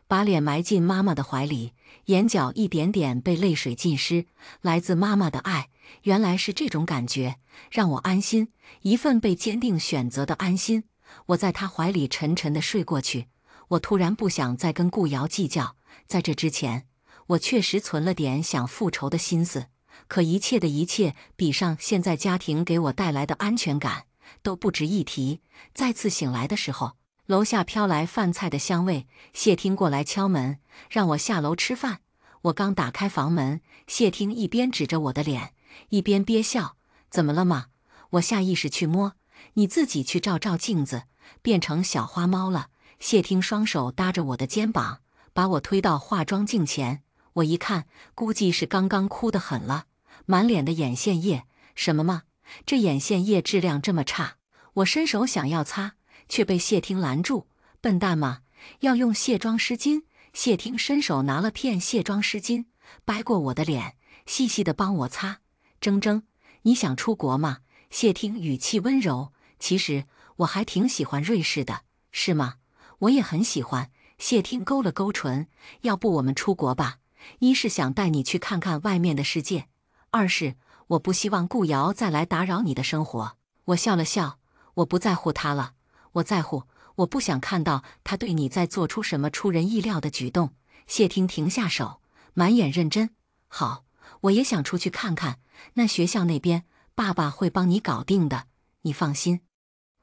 Speaker 1: 把脸埋进妈妈的怀里，眼角一点点被泪水浸湿。来自妈妈的爱，原来是这种感觉，让我安心，一份被坚定选择的安心。我在她怀里沉沉地睡过去。我突然不想再跟顾瑶计较，在这之前，我确实存了点想复仇的心思，可一切的一切比上现在家庭给我带来的安全感都不值一提。再次醒来的时候，楼下飘来饭菜的香味，谢听过来敲门，让我下楼吃饭。我刚打开房门，谢听一边指着我的脸，一边憋笑：“怎么了吗？”我下意识去摸，你自己去照照镜子，变成小花猫了。谢听双手搭着我的肩膀，把我推到化妆镜前。我一看，估计是刚刚哭得很了，满脸的眼线液。什么吗？这眼线液质量这么差？我伸手想要擦，却被谢听拦住。笨蛋吗？要用卸妆湿巾。谢听伸手拿了片卸妆湿巾，掰过我的脸，细细地帮我擦。铮铮，你想出国吗？谢听语气温柔。其实我还挺喜欢瑞士的，是吗？我也很喜欢。谢听勾了勾唇，要不我们出国吧？一是想带你去看看外面的世界，二是我不希望顾瑶再来打扰你的生活。我笑了笑，我不在乎他了，我在乎，我不想看到他对你再做出什么出人意料的举动。谢听停下手，满眼认真。好，我也想出去看看，那学校那边，爸爸会帮你搞定的，你放心。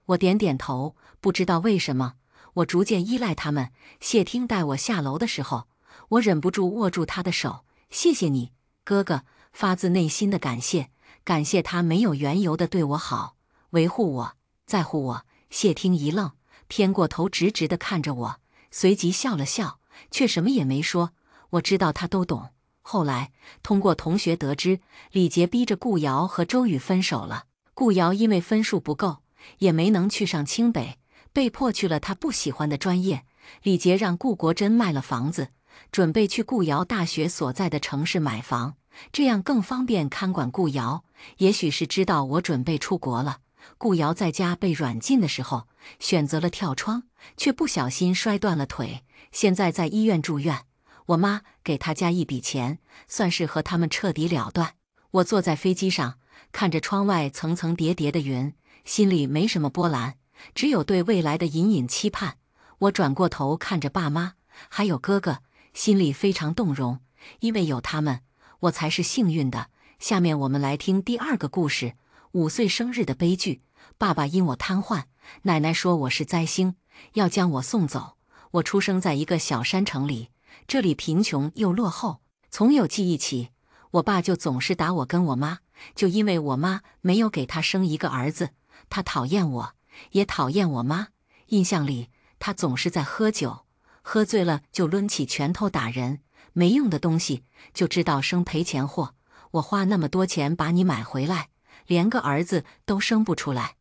Speaker 1: 我点点头，不知道为什么，我逐渐依赖他们。谢听带我下楼的时候，我忍不住握住他的手。谢谢你，哥哥，发自内心的感谢，感谢他没有缘由的对我好，维护我，在乎我。谢听一愣，偏过头直直地看着我，随即笑了笑，却什么也没说。我知道他都懂。后来通过同学得知，李杰逼着顾瑶和周宇分手了。顾瑶因为分数不够，也没能去上清北，被迫去了他不喜欢的专业。李杰让顾国珍卖了房子，准备去顾瑶大学所在的城市买房，这样更方便看管顾瑶。也许是知道我准备出国了，顾瑶在家被软禁的时候，选择了跳窗，却不小心摔断了腿，现在在医院住院。我妈给他家一笔钱，算是和他们彻底了断。我坐在飞机上，看着窗外层层叠叠的云，心里没什么波澜，只有对未来的隐隐期盼。我转过头看着爸妈，还有哥哥，心里非常动容，因为有他们，我才是幸运的。下面我们来听第二个故事，5岁生日的悲剧。爸爸因我瘫痪，奶奶说我是灾星，要将我送走。我出生在一个小山城里，这里贫穷又落后。从有记忆起，我爸就总是打我跟我妈，就因为我妈没有给他生一个儿子。他讨厌我，也讨厌我妈。印象里，他总是在喝酒，喝醉了就抡起拳头打人，没用的东西就知道生赔钱货。我花那么多钱把你买回来，连个儿子都生不出来。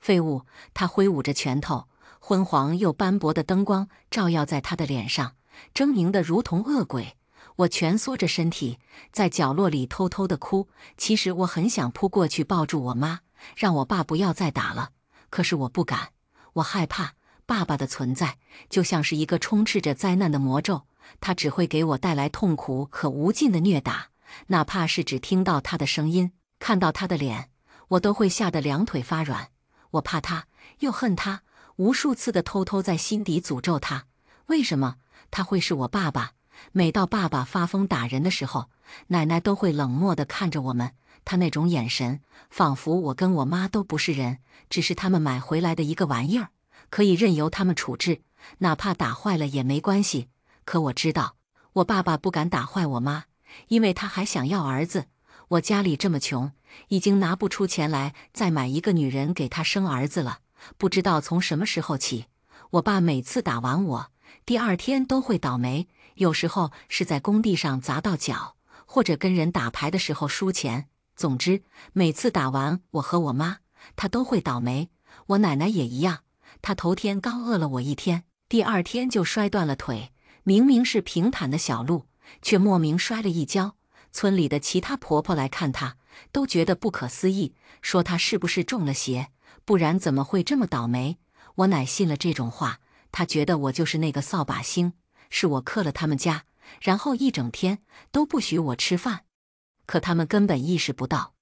Speaker 1: 废物！他挥舞着拳头，昏黄又斑驳的灯光照耀在他的脸上，狰狞得如同恶鬼。我蜷缩着身体，在角落里偷偷地哭。其实我很想扑过去抱住我妈，让我爸不要再打了，可是我不敢，我害怕。爸爸的存在就像是一个充斥着灾难的魔咒，他只会给我带来痛苦和无尽的虐打。哪怕是只听到他的声音，看到他的脸，我都会吓得两腿发软。我怕他，又恨他，无数次的偷偷在心底诅咒他。为什么他会是我爸爸？每到爸爸发疯打人的时候，奶奶都会冷漠地看着我们，她那种眼神，仿佛我跟我妈都不是人，只是他们买回来的一个玩意儿。可以任由他们处置，哪怕打坏了也没关系。可我知道，我爸爸不敢打坏我妈，因为他还想要儿子。我家里这么穷，已经拿不出钱来再买一个女人给他生儿子了。不知道从什么时候起，我爸每次打完我，第二天都会倒霉，有时候是在工地上砸到脚，或者跟人打牌的时候输钱。总之，每次打完我和我妈，他都会倒霉。我奶奶也一样，她头天刚饿了我一天，第二天就摔断了腿。明明是平坦的小路，却莫名摔了一跤。村里的其他婆婆来看她，都觉得不可思议，说她是不是中了邪，不然怎么会这么倒霉？我奶信了这种话，她觉得我就是那个扫把星，是我克了他们家，然后一整天都不许我吃饭。可他们根本意识不到，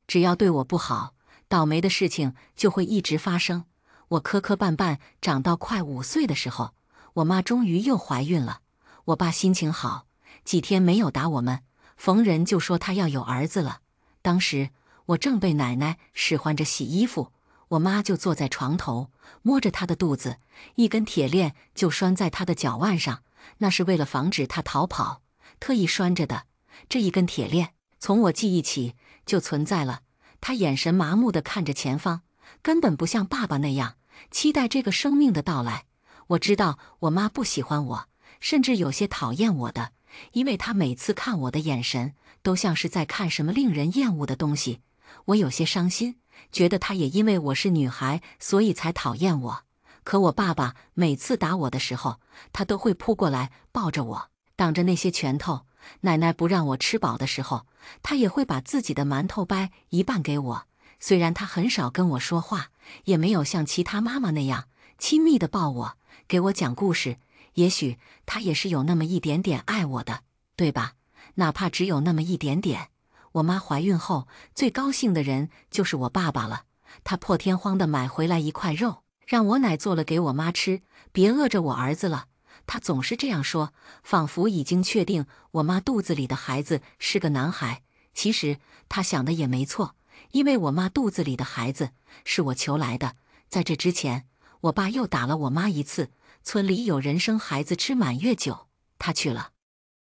Speaker 1: 只要对我不好，倒霉的事情就会一直发生。我磕磕绊绊长到快5岁的时候，我妈终于又怀孕了。我爸心情好，几天没有打我们，逢人就说他要有儿子了。当时我正被奶奶使唤着洗衣服，我妈就坐在床头，摸着他的肚子，一根铁链就拴在他的脚腕上，那是为了防止他逃跑，特意拴着的。这一根铁链从我记忆起就存在了。他眼神麻木地看着前方，根本不像爸爸那样期待这个生命的到来。我知道我妈不喜欢我，甚至有些讨厌我的，因为她每次看我的眼神都像是在看什么令人厌恶的东西。我有些伤心，觉得她也因为我是女孩，所以才讨厌我。可我爸爸每次打我的时候，他都会扑过来抱着我，挡着那些拳头。奶奶不让我吃饱的时候，他也会把自己的馒头掰一半给我。虽然他很少跟我说话，也没有像其他妈妈那样亲密地抱我，给我讲故事，也许他也是有那么一点点爱我的，对吧？哪怕只有那么一点点。我妈怀孕后最高兴的人就是我爸爸了，他破天荒地买回来一块肉，让我奶做了给我妈吃，别饿着我儿子了。他总是这样说，仿佛已经确定我妈肚子里的孩子是个男孩。其实他想的也没错，因为我妈肚子里的孩子是我求来的。在这之前，我爸又打了我妈一次。村里有人生孩子吃满月酒，他去了，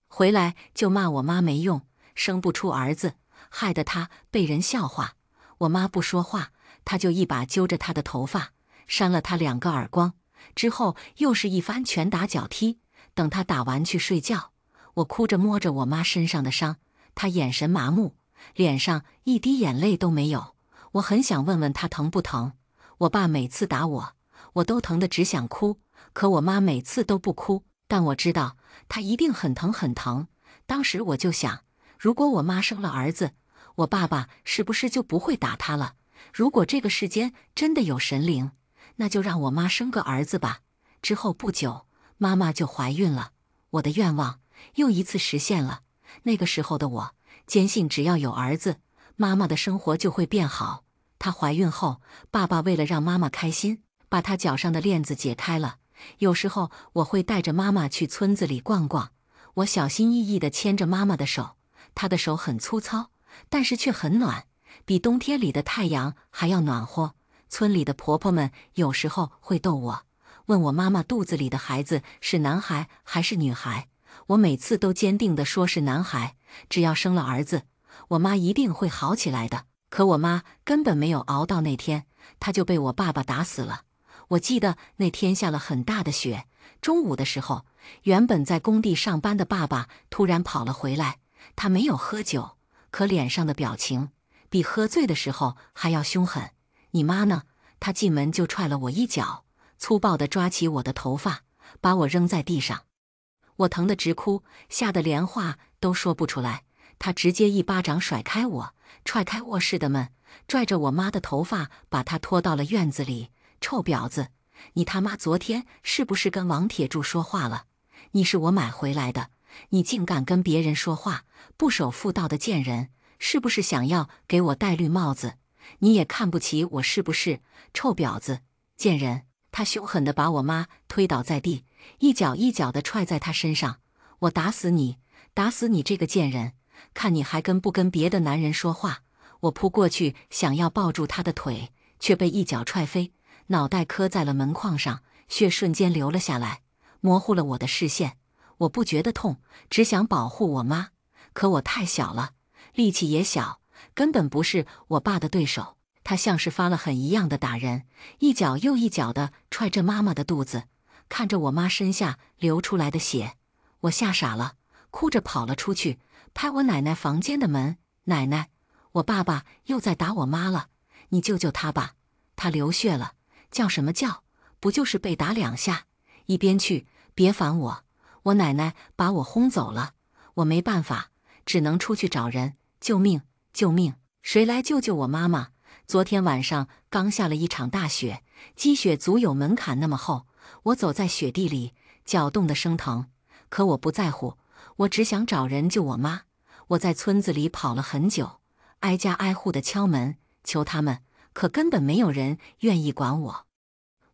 Speaker 1: 回来就骂我妈没用，生不出儿子，害得他被人笑话。我妈不说话，他就一把揪着她的头发，扇了她2个耳光。之后又是一番拳打脚踢，等他打完去睡觉。我哭着摸着我妈身上的伤，她眼神麻木，脸上一滴眼泪都没有。我很想问问她疼不疼。我爸每次打我，我都疼得只想哭，可我妈每次都不哭，但我知道她一定很疼很疼。当时我就想，如果我妈生了儿子，我爸爸是不是就不会打她了？如果这个世间真的有神灵，那就让我妈生个儿子吧。之后不久，妈妈就怀孕了，我的愿望又一次实现了。那个时候的我坚信，只要有儿子，妈妈的生活就会变好。她怀孕后，爸爸为了让妈妈开心，把她脚上的链子解开了。有时候我会带着妈妈去村子里逛逛，我小心翼翼地牵着妈妈的手，她的手很粗糙，但是却很暖，比冬天里的太阳还要暖和。村里的婆婆们有时候会逗我，问我妈妈肚子里的孩子是男孩还是女孩。我每次都坚定地说是男孩，只要生了儿子，我妈一定会好起来的。可我妈根本没有熬到那天，她就被我爸爸打死了。我记得那天下了很大的雪，中午的时候，原本在工地上班的爸爸突然跑了回来。他没有喝酒，可脸上的表情比喝醉的时候还要凶狠。你妈呢？他进门就踹了我一脚，粗暴地抓起我的头发，把我扔在地上。我疼得直哭，吓得连话都说不出来。他直接一巴掌甩开我，踹开卧室的门，拽着我妈的头发，把她拖到了院子里。臭婊子，你他妈昨天是不是跟王铁柱说话了？你是我买回来的，你竟敢跟别人说话，不守妇道的贱人，是不是想要给我戴绿帽子？你也看不起我是不是？臭婊子，贱人！他凶狠地把我妈推倒在地，一脚一脚地踹在她身上。我打死你，打死你这个贱人！看你还跟不跟别的男人说话！我扑过去想要抱住他的腿，却被一脚踹飞。脑袋磕在了门框上，血瞬间流了下来，模糊了我的视线。我不觉得痛，只想保护我妈，可我太小了，力气也小，根本不是我爸的对手。他像是发了狠一样的打人，一脚又一脚地踹着妈妈的肚子，看着我妈身下流出来的血，我吓傻了，哭着跑了出去，拍我奶奶房间的门：“奶奶，我爸爸又在打我妈了，你救救他吧，他流血了。”叫什么叫？不就是被打2下？一边去，别烦我！我奶奶把我轰走了，我没办法，只能出去找人。救命！救命！谁来救救我妈妈？昨天晚上刚下了一场大雪，积雪足有门槛那么厚，我走在雪地里，脚冻得生疼。可我不在乎，我只想找人救我妈。我在村子里跑了很久，挨家挨户的敲门，求他们，可根本没有人愿意管我。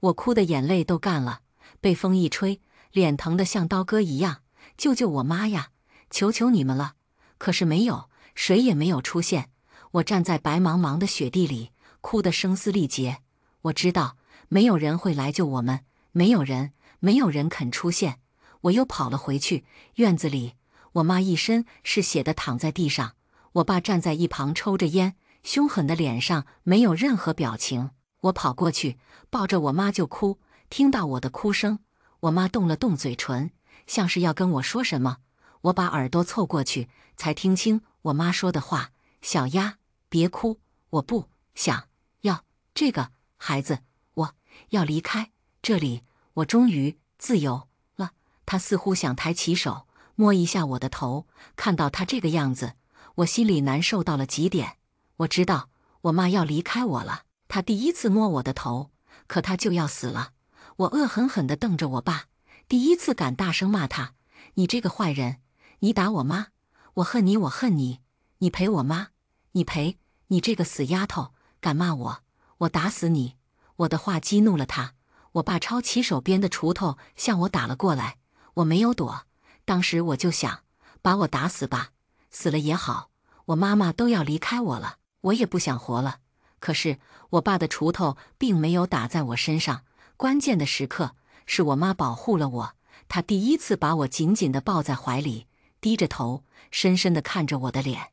Speaker 1: 我哭得眼泪都干了，被风一吹，脸疼得像刀割一样。救救我妈呀！求求你们了！可是没有，谁也没有出现。我站在白茫茫的雪地里，哭得声嘶力竭。我知道没有人会来救我们，没有人肯出现。我又跑了回去，院子里，我妈一身是血的躺在地上，我爸站在一旁抽着烟，凶狠的脸上没有任何表情。我跑过去，抱着我妈就哭，听到我的哭声，我妈动了动嘴唇，像是要跟我说什么。我把耳朵凑过去，才听清我妈说的话：“小丫，别哭，我不想要这个孩子，我要离开这里，我终于自由了。”她似乎想抬起手摸一下我的头，看到她这个样子，我心里难受到了极点。我知道我妈要离开我了。她第一次摸我的头，可她就要死了。我恶狠狠地瞪着我爸，第一次敢大声骂他：“你这个坏人，你打我妈！我恨你，我恨你！你赔我妈！你赔！你这个死丫头，敢骂我，我打死你！”我的话激怒了他，我爸抄起手边的锄头向我打了过来。我没有躲，当时我就想，把我打死吧，死了也好，我妈妈都要离开我了，我也不想活了。可是我爸的锄头并没有打在我身上，关键的时刻是我妈保护了我，她第一次把我紧紧地抱在怀里，低着头，深深地看着我的脸，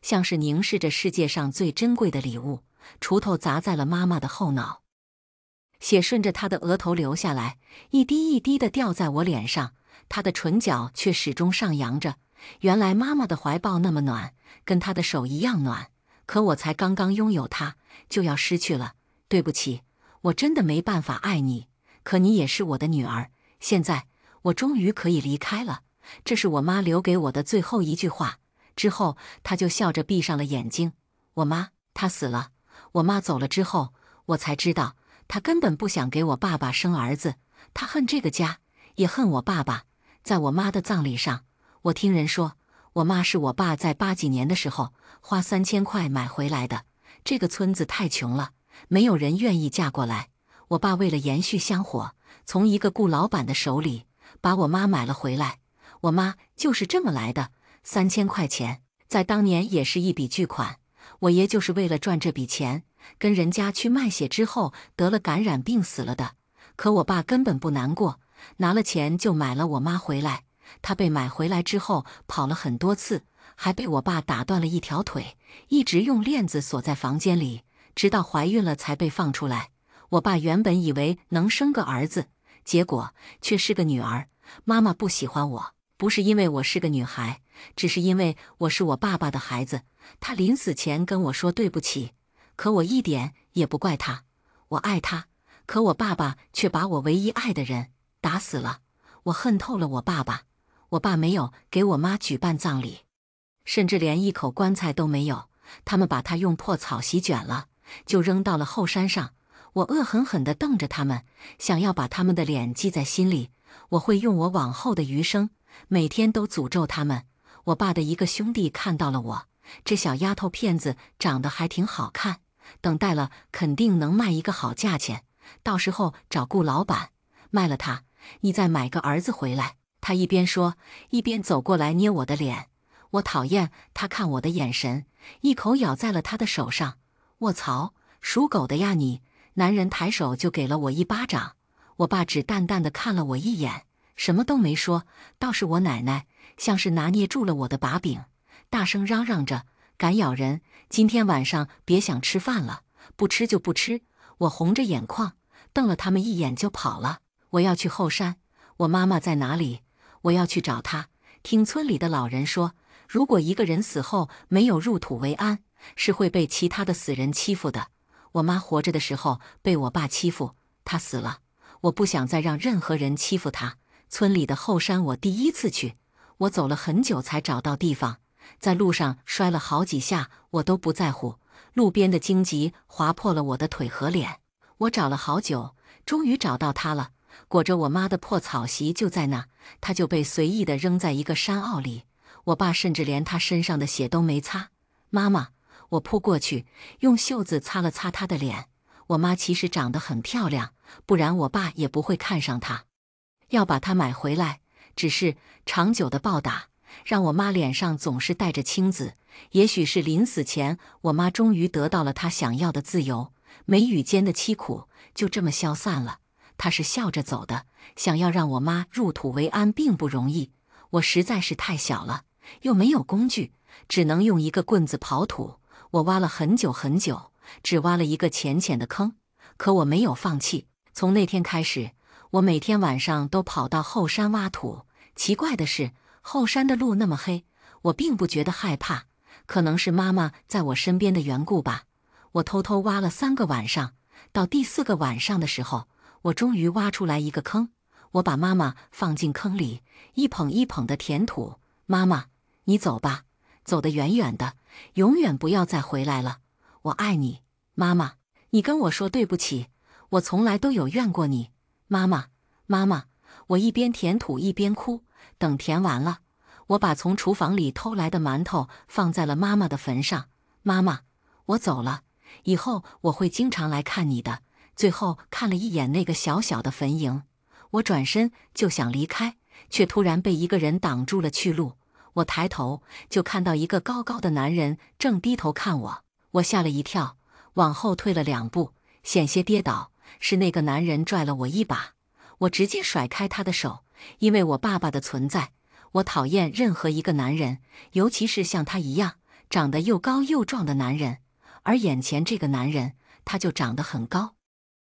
Speaker 1: 像是凝视着世界上最珍贵的礼物。锄头砸在了妈妈的后脑，血顺着她的额头流下来，一滴一滴地掉在我脸上，她的唇角却始终上扬着。原来妈妈的怀抱那么暖，跟她的手一样暖。可我才刚刚拥有她，就要失去了。对不起，我真的没办法爱你，可你也是我的女儿。现在我终于可以离开了。这是我妈留给我的最后一句话。之后她就笑着闭上了眼睛。我妈，她死了。我妈走了之后，我才知道她根本不想给我爸爸生儿子。她恨这个家，也恨我爸爸。在我妈的葬礼上，我听人说，我妈是我爸在80几年的时候花3000块买回来的。这个村子太穷了，没有人愿意嫁过来。我爸为了延续香火，从一个顾老板的手里把我妈买了回来。我妈就是这么来的，3000块钱，在当年也是一笔巨款。我爷就是为了赚这笔钱，跟人家去卖血之后得了感染病死了的。可我爸根本不难过，拿了钱就买了我妈回来。她被买回来之后跑了很多次，还被我爸打断了一条腿，一直用链子锁在房间里，直到怀孕了才被放出来。我爸原本以为能生个儿子，结果却是个女儿。妈妈不喜欢我，不是因为我是个女孩，只是因为我是我爸爸的孩子。他临死前跟我说对不起，可我一点也不怪他。我爱他，可我爸爸却把我唯一爱的人打死了。我恨透了我爸爸。我爸没有给我妈举办葬礼，甚至连一口棺材都没有。他们把他用破草席卷了，就扔到了后山上。我恶狠狠地瞪着他们，想要把他们的脸记在心里。我会用我往后的余生，每天都诅咒他们。我爸的一个兄弟看到了我，这小丫头片子长得还挺好看，等待了肯定能卖一个好价钱，到时候找顾老板卖了她，你再买个儿子回来。他一边说，一边走过来捏我的脸。我讨厌他看我的眼神，一口咬在了他的手上。卧槽，属狗的呀你！男人抬手就给了我一巴掌，我爸只淡淡的看了我一眼，什么都没说。倒是我奶奶像是拿捏住了我的把柄，大声嚷嚷着：“敢咬人，今天晚上别想吃饭了，不吃就不吃！”我红着眼眶，瞪了他们一眼就跑了。我要去后山，我妈妈在哪里？我要去找她。听村里的老人说，如果一个人死后没有入土为安，是会被其他的死人欺负的。我妈活着的时候被我爸欺负，她死了，我不想再让任何人欺负她。村里的后山我第一次去，我走了很久才找到地方，在路上摔了好几下，我都不在乎。路边的荆棘划破了我的腿和脸，我找了好久，终于找到它了。裹着我妈的破草席就在那，她就被随意地扔在一个山坳里。我爸甚至连她身上的血都没擦。妈妈，我扑过去，用袖子擦了擦她的脸。我妈其实长得很漂亮，不然我爸也不会看上她。要把她买回来，只是长久的暴打，让我妈脸上总是带着青紫。也许是临死前，我妈终于得到了她想要的自由，眉宇间的凄苦就这么消散了。她是笑着走的，想要让我妈入土为安并不容易。我实在是太小了，又没有工具，只能用一个棍子刨土。我挖了很久很久，只挖了一个浅浅的坑，可我没有放弃。从那天开始，我每天晚上都跑到后山挖土。奇怪的是，后山的路那么黑，我并不觉得害怕，可能是妈妈在我身边的缘故吧。我偷偷挖了3个晚上，到第4个晚上的时候，我终于挖出来一个坑。我把妈妈放进坑里，一捧一捧的填土。妈妈，你走吧，走得远远的，永远不要再回来了。我爱你，妈妈。你跟我说对不起，我从来都有怨过你。妈妈，妈妈。我一边填土一边哭。等填完了，我把从厨房里偷来的馒头放在了妈妈的坟上。妈妈，我走了，以后我会经常来看你的。最后看了一眼那个小小的坟茔，我转身就想离开，却突然被一个人挡住了去路。我抬头就看到一个高高的男人正低头看我，我吓了一跳，往后退了2步，险些跌倒。是那个男人拽了我一把，我直接甩开他的手。因为我爸爸的存在，我讨厌任何一个男人，尤其是像他一样长得又高又壮的男人。而眼前这个男人，他就长得很高。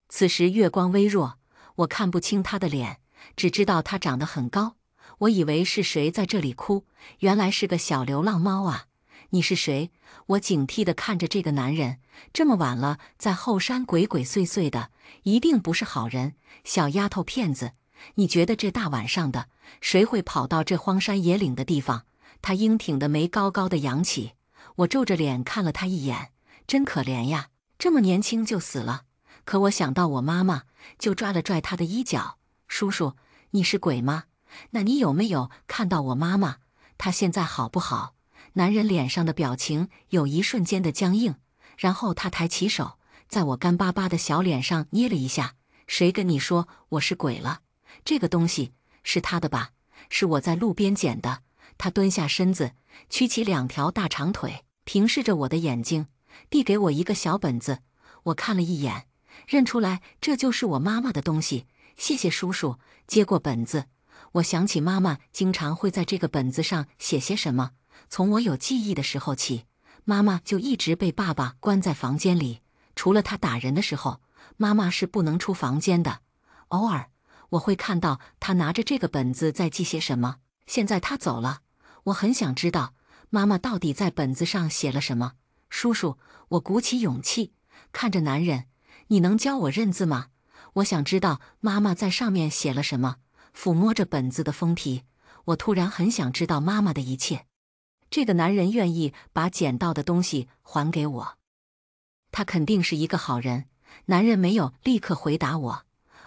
Speaker 1: 此时月光微弱，我看不清他的脸，只知道他长得很高。我以为是谁在这里哭，原来是个小流浪猫啊！你是谁？我警惕地看着这个男人，这么晚了，在后山鬼鬼祟祟的，一定不是好人。小丫头片子，你觉得这大晚上的，谁会跑到这荒山野岭的地方？他英挺的眉高高的扬起，我皱着脸看了他一眼，真可怜呀，这么年轻就死了。可我想到我妈妈，就抓了拽他的衣角。叔叔，你是鬼吗？那你有没有看到我妈妈？她现在好不好？男人脸上的表情有一瞬间的僵硬，然后他抬起手，在我干巴巴的小脸上捏了一下。谁跟你说我是鬼了？这个东西是他的吧？是我在路边捡的。他蹲下身子，曲起2条大长腿，平视着我的眼睛，递给我一个小本子。我看了一眼，认出来这就是我妈妈的东西。谢谢叔叔。接过本子，我想起妈妈经常会在这个本子上写些什么。从我有记忆的时候起，妈妈就一直被爸爸关在房间里，除了他打人的时候，妈妈是不能出房间的。偶尔我会看到他拿着这个本子在记些什么。现在他走了，我很想知道妈妈到底在本子上写了什么。叔叔，我鼓起勇气看着男人，你能教我认字吗？我想知道妈妈在上面写了什么。抚摸着本子的封皮，我突然很想知道妈妈的一切。这个男人愿意把捡到的东西还给我，他肯定是一个好人。男人没有立刻回答我，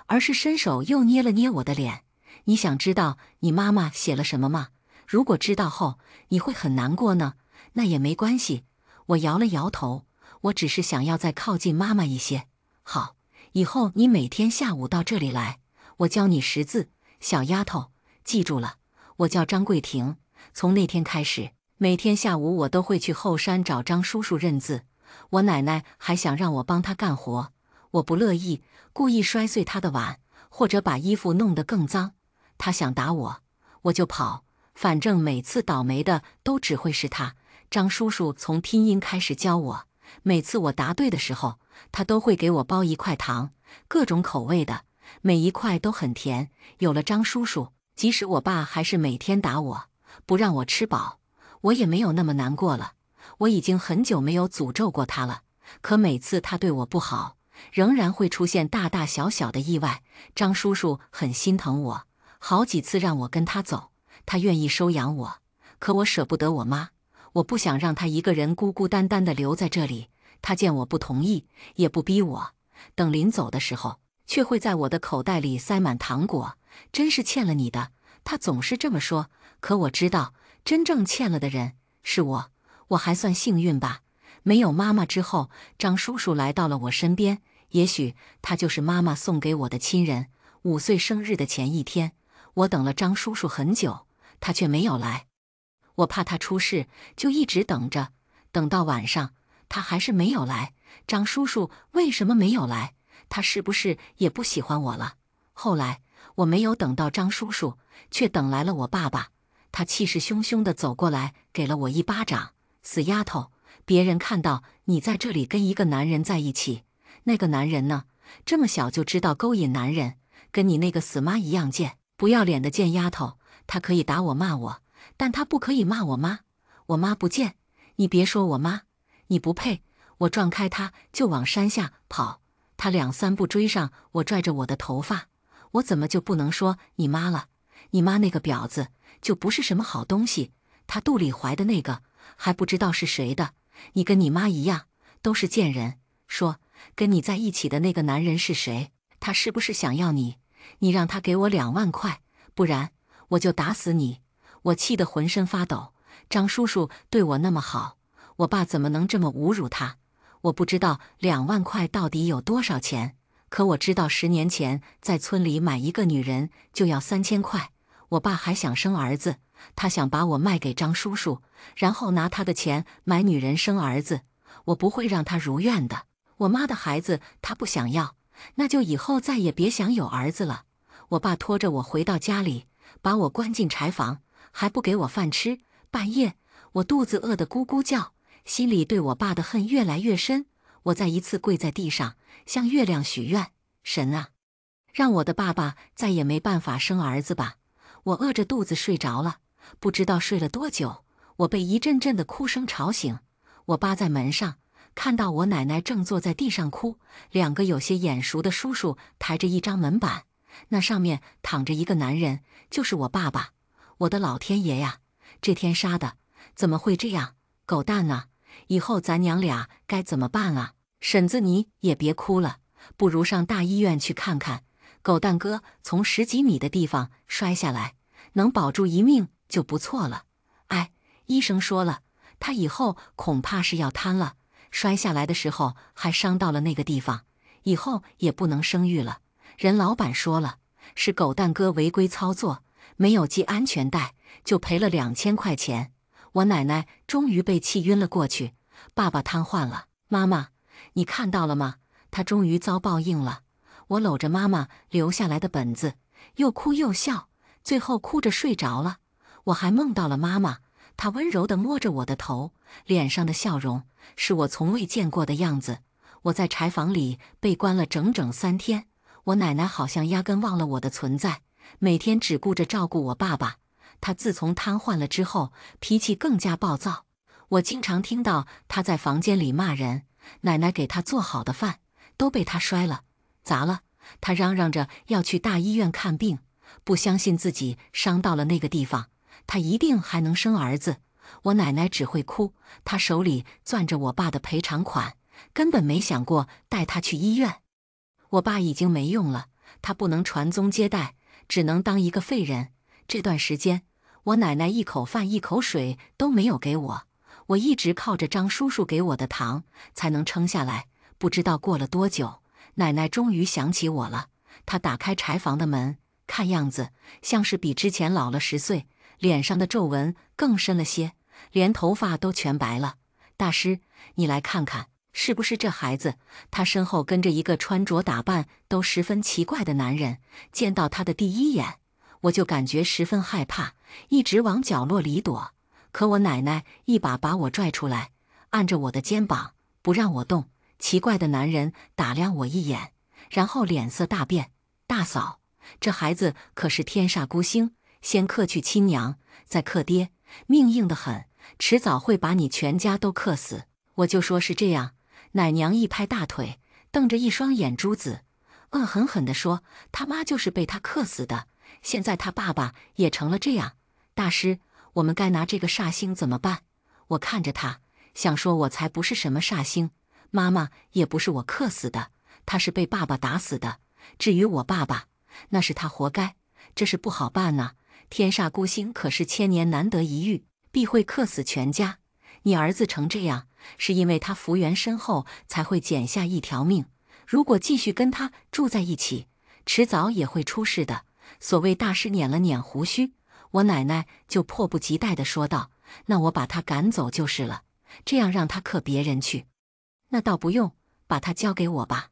Speaker 1: 而是伸手又捏了捏我的脸。你想知道你妈妈写了什么吗？如果知道后你会很难过呢？那也没关系。我摇了摇头，我只是想要再靠近妈妈一些。好，以后你每天下午到这里来，我教你识字。小丫头，记住了，我叫张桂婷。从那天开始，每天下午我都会去后山找张叔叔认字。我奶奶还想让我帮她干活，我不乐意，故意摔碎他的碗，或者把衣服弄得更脏。他想打我，我就跑，反正每次倒霉的都只会是他。张叔叔从拼音开始教我，每次我答对的时候，他都会给我包一块糖，各种口味的，每一块都很甜。有了张叔叔，即使我爸还是每天打我，不让我吃饱，我也没有那么难过了。我已经很久没有诅咒过他了，可每次他对我不好，仍然会出现大大小小的意外。张叔叔很心疼我，好几次让我跟他走，他愿意收养我，可我舍不得我妈，我不想让他一个人孤孤单单地留在这里。他见我不同意，也不逼我，等临走的时候，却会在我的口袋里塞满糖果。真是欠了你的，他总是这么说。可我知道，真正欠了的人是我。我还算幸运吧，没有妈妈之后，张叔叔来到了我身边。也许他就是妈妈送给我的亲人。5岁生日的前一天，我等了张叔叔很久，他却没有来。我怕他出事，就一直等着，等到晚上，他还是没有来。张叔叔为什么没有来？他是不是也不喜欢我了？后来我没有等到张叔叔，却等来了我爸爸。他气势汹汹地走过来，给了我一巴掌。死丫头，别人看到你在这里跟一个男人在一起，那个男人呢？这么小就知道勾引男人，跟你那个死妈一样贱，不要脸的贱丫头。他可以打我骂我，但他不可以骂我妈。我妈不贱，你别说我妈，你不配。我撞开他就往山下跑，他2、3步追上我，拽着我的头发。我怎么就不能说你妈了？你妈那个婊子就不是什么好东西，她肚里怀的那个还不知道是谁的。你跟你妈一样，都是贱人。说，跟你在一起的那个男人是谁？他是不是想要你？你让他给我2万块，不然我就打死你。我气得浑身发抖。张叔叔对我那么好，我爸怎么能这么侮辱他？我不知道2万块到底有多少钱，可我知道10年前在村里买一个女人就要3000块。我爸还想生儿子，他想把我卖给张叔叔，然后拿他的钱买女人生儿子。我不会让他如愿的。我妈的孩子他不想要，那就以后再也别想有儿子了。我爸拖着我回到家里，把我关进柴房，还不给我饭吃。半夜我肚子饿得咕咕叫，心里对我爸的恨越来越深。我再一次跪在地上，向月亮许愿：神啊，让我的爸爸再也没办法生儿子吧。我饿着肚子睡着了，不知道睡了多久，我被一阵阵的哭声吵醒。我扒在门上，看到我奶奶正坐在地上哭，2个有些眼熟的叔叔抬着一张门板，那上面躺着一个男人，就是我爸爸。我的老天爷呀，这天杀的，怎么会这样？狗蛋啊，以后咱娘俩该怎么办啊？婶子你也别哭了，不如上大医院去看看。狗蛋哥从10几米的地方摔下来，能保住一命就不错了。哎，医生说了，他以后恐怕是要瘫了，摔下来的时候还伤到了那个地方，以后也不能生育了。人老板说了，是狗蛋哥违规操作，没有系安全带，就赔了2000块钱。我奶奶终于被气晕了过去，爸爸瘫痪了。妈妈，你看到了吗？他终于遭报应了。我搂着妈妈留下来的本子，又哭又笑，最后哭着睡着了。我还梦到了妈妈，她温柔地摸着我的头，脸上的笑容是我从未见过的样子。我在柴房里被关了整整3天，我奶奶好像压根忘了我的存在，每天只顾着照顾我爸爸。她自从瘫痪了之后，脾气更加暴躁。我经常听到她在房间里骂人，奶奶给她做好的饭都被她摔了、砸了。她嚷嚷着要去大医院看病，不相信自己伤到了那个地方，她一定还能生儿子。我奶奶只会哭，她手里攥着我爸的赔偿款，根本没想过带他去医院。我爸已经没用了，他不能传宗接代，只能当一个废人。这段时间，我奶奶一口饭一口水都没有给我，我一直靠着张叔叔给我的糖才能撑下来。不知道过了多久，奶奶终于想起我了。她打开柴房的门，看样子像是比之前老了10岁，脸上的皱纹更深了些，连头发都全白了。大师，你来看看，是不是这孩子？他身后跟着一个穿着打扮都十分奇怪的男人。见到他的第一眼，我就感觉十分害怕，一直往角落里躲。可我奶奶一把把我拽出来，按着我的肩膀，不让我动。奇怪的男人打量我一眼，然后脸色大变：“大嫂，这孩子可是天煞孤星，先克去亲娘，再克爹，命硬得很，迟早会把你全家都克死。”我就说是这样。奶娘一拍大腿，瞪着一双眼珠子，恶狠狠地说：“他妈就是被他克死的，现在他爸爸也成了这样。大师，我们该拿这个煞星怎么办？”我看着他，想说我才不是什么煞星，妈妈也不是我克死的，她是被爸爸打死的。至于我爸爸，那是他活该，这是不好办呐。天煞孤星可是千年难得一遇，必会克死全家。你儿子成这样，是因为他福缘深厚，才会捡下一条命。如果继续跟他住在一起，迟早也会出事的。所谓大师捻了捻胡须，我奶奶就迫不及待地说道：“那我把他赶走就是了，这样让他克别人去。”那倒不用，把他交给我吧。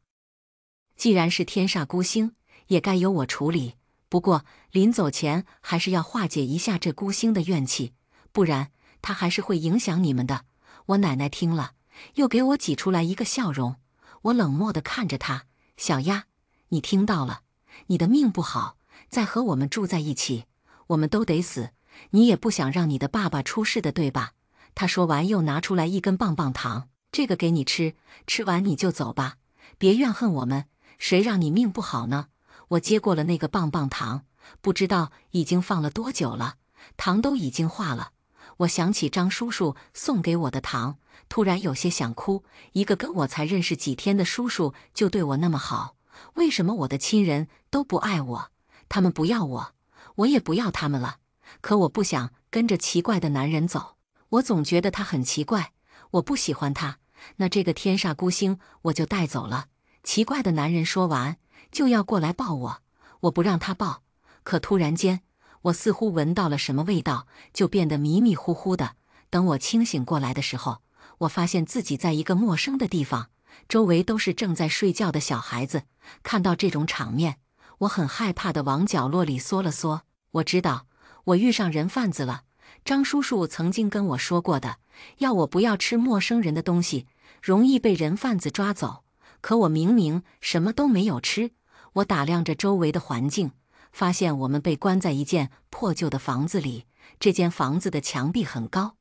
Speaker 1: 既然是天煞孤星，也该由我处理。不过临走前还是要化解一下这孤星的怨气，不然他还是会影响你们的。我奶奶听了，又给我挤出来一个笑容。我冷漠地看着她：“小丫，你听到了，你的命不好，再和我们住在一起，我们都得死。你也不想让你的爸爸出事的，对吧？”她说完，又拿出来一根棒棒糖：“这个给你吃，吃完你就走吧，别怨恨我们，谁让你命不好呢？”我接过了那个棒棒糖，不知道已经放了多久了，糖都已经化了。我想起张叔叔送给我的糖，突然有些想哭。一个跟我才认识几天的叔叔就对我那么好，为什么我的亲人都不爱我？他们不要我，我也不要他们了。可我不想跟着奇怪的男人走，我总觉得他很奇怪，我不喜欢他。那这个天煞孤星我就带走了。奇怪的男人说完，就要过来抱我，我不让他抱。可突然间，我似乎闻到了什么味道，就变得迷迷糊糊的。等我清醒过来的时候，我发现自己在一个陌生的地方，周围都是正在睡觉的小孩子。看到这种场面，我很害怕地往角落里缩了缩。我知道我遇上人贩子了，张叔叔曾经跟我说过的，要我不要吃陌生人的东西，容易被人贩子抓走。可我明明什么都没有吃。我打量着周围的环境，发现我们被关在一间破旧的房子里。这间房子的墙壁很高，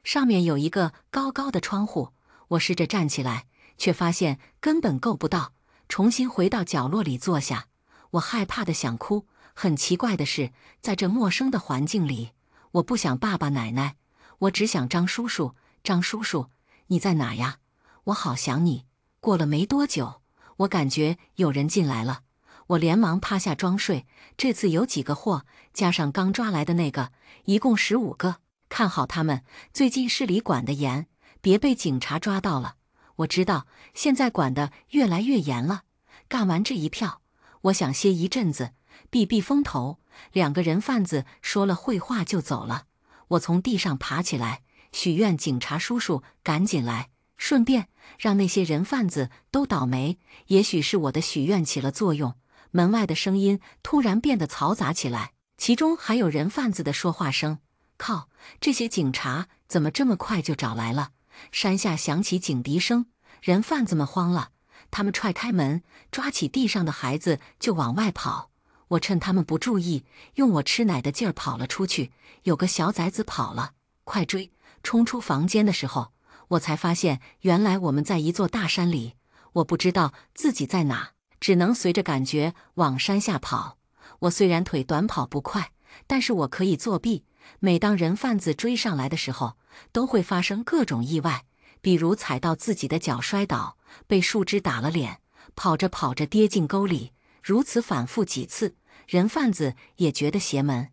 Speaker 1: 上面有一个高高的窗户。我试着站起来，却发现根本够不到。重新回到角落里坐下，我害怕的想哭。很奇怪的是，在这陌生的环境里，我不想爸爸奶奶，我只想张叔叔。张叔叔，你在哪呀？我好想你。过了没多久，我感觉有人进来了，我连忙趴下装睡。这次有几个货，加上刚抓来的那个，一共15个。看好他们，最近市里管得严，别被警察抓到了。我知道现在管得越来越严了。干完这一票，我想歇一阵子，避避风头。2个人贩子说了会话就走了。我从地上爬起来，许愿警察叔叔赶紧来，顺便让那些人贩子都倒霉。也许是我的许愿起了作用，门外的声音突然变得嘈杂起来，其中还有人贩子的说话声。靠，这些警察怎么这么快就找来了？山下响起警笛声，人贩子们慌了，他们踹开门，抓起地上的孩子就往外跑。我趁他们不注意，用我吃奶的劲儿跑了出去。有个小崽子跑了，快追！冲出房间的时候，我才发现原来我们在一座大山里。我不知道自己在哪，只能随着感觉往山下跑。我虽然腿短跑不快，但是我可以作弊。每当人贩子追上来的时候，都会发生各种意外，比如踩到自己的脚摔倒，被树枝打了脸，跑着跑着跌进沟里。如此反复几次，人贩子也觉得邪门，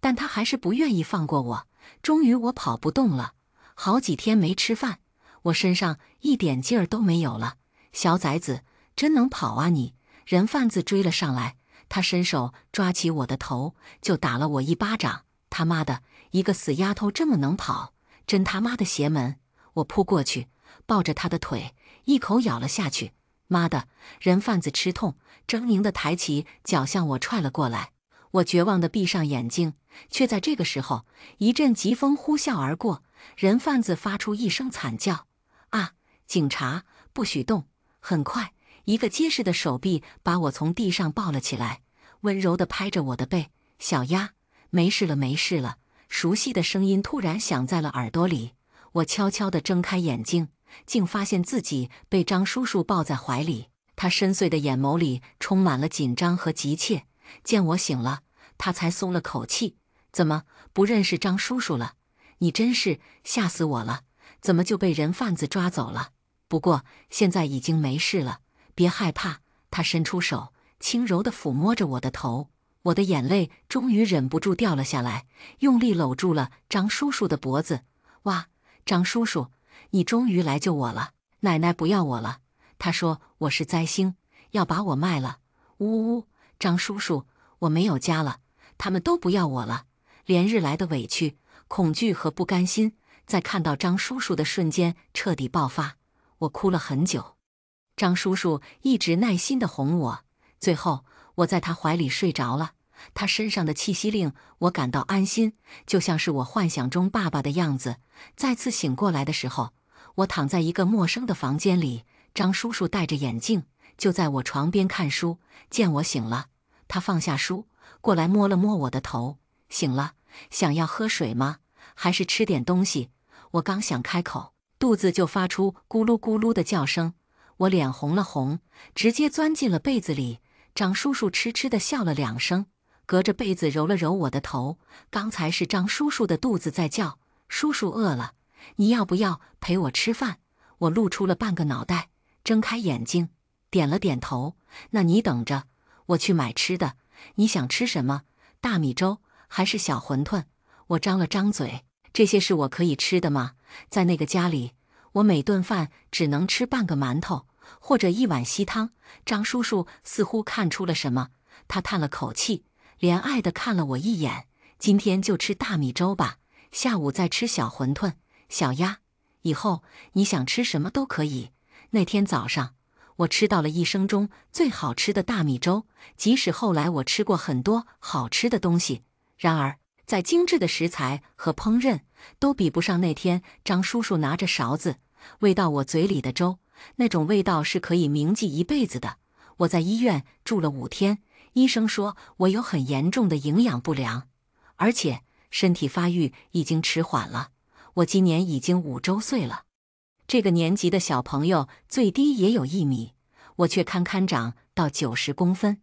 Speaker 1: 但他还是不愿意放过我。终于我跑不动了，好几天没吃饭，我身上一点劲儿都没有了。小崽子，真能跑啊你！人贩子追了上来，他伸手抓起我的头，就打了我一巴掌。他妈的，一个死丫头这么能跑，真他妈的邪门！我扑过去，抱着他的腿，一口咬了下去。妈的，人贩子吃痛，狰狞地抬起脚向我踹了过来。我绝望地闭上眼睛，却在这个时候，一阵疾风呼啸而过，人贩子发出一声惨叫：“啊！警察，不许动！”很快，一个结实的手臂把我从地上抱了起来，温柔地拍着我的背：“小鸭，没事了，没事了。”熟悉的声音突然响在了耳朵里。我悄悄地睁开眼睛，竟发现自己被张叔叔抱在怀里。他深邃的眼眸里充满了紧张和急切。见我醒了，他才松了口气。怎么不认识张叔叔了？你真是吓死我了！怎么就被人贩子抓走了？不过现在已经没事了，别害怕。他伸出手，轻柔地抚摸着我的头。我的眼泪终于忍不住掉了下来，用力搂住了张叔叔的脖子。哇，张叔叔，你终于来救我了！奶奶不要我了，她说我是灾星，要把我卖了。呜呜呜，张叔叔，我没有家了，他们都不要我了。连日来的委屈、恐惧和不甘心，在看到张叔叔的瞬间彻底爆发。我哭了很久，张叔叔一直耐心地哄我，最后我在他怀里睡着了。他身上的气息令我感到安心，就像是我幻想中爸爸的样子。再次醒过来的时候，我躺在一个陌生的房间里，张叔叔戴着眼镜，就在我床边看书。见我醒了，他放下书，过来摸了摸我的头。醒了，想要喝水吗？还是吃点东西？我刚想开口，肚子就发出咕噜咕噜的叫声。我脸红了红，直接钻进了被子里。张叔叔痴痴地笑了2声，隔着被子揉了揉我的头。刚才是张叔叔的肚子在叫，叔叔饿了，你要不要陪我吃饭？我露出了半个脑袋，睁开眼睛，点了点头。那你等着，我去买吃的。你想吃什么？大米粥还是小馄饨？我张了张嘴，这些是我可以吃的吗？在那个家里，我每顿饭只能吃半个馒头，或者1碗稀汤。张叔叔似乎看出了什么，他叹了口气，怜爱地看了我一眼。今天就吃大米粥吧，下午再吃小馄饨。小鸭，以后你想吃什么都可以。那天早上，我吃到了一生中最好吃的大米粥，即使后来我吃过很多好吃的东西，然而在精致的食材和烹饪都比不上那天张叔叔拿着勺子喂到我嘴里的粥。那种味道是可以铭记一辈子的。我在医院住了5天，医生说我有很严重的营养不良，而且身体发育已经迟缓了。我今年已经5周岁了，这个年纪的小朋友最低也有1米，我却堪堪长到90公分。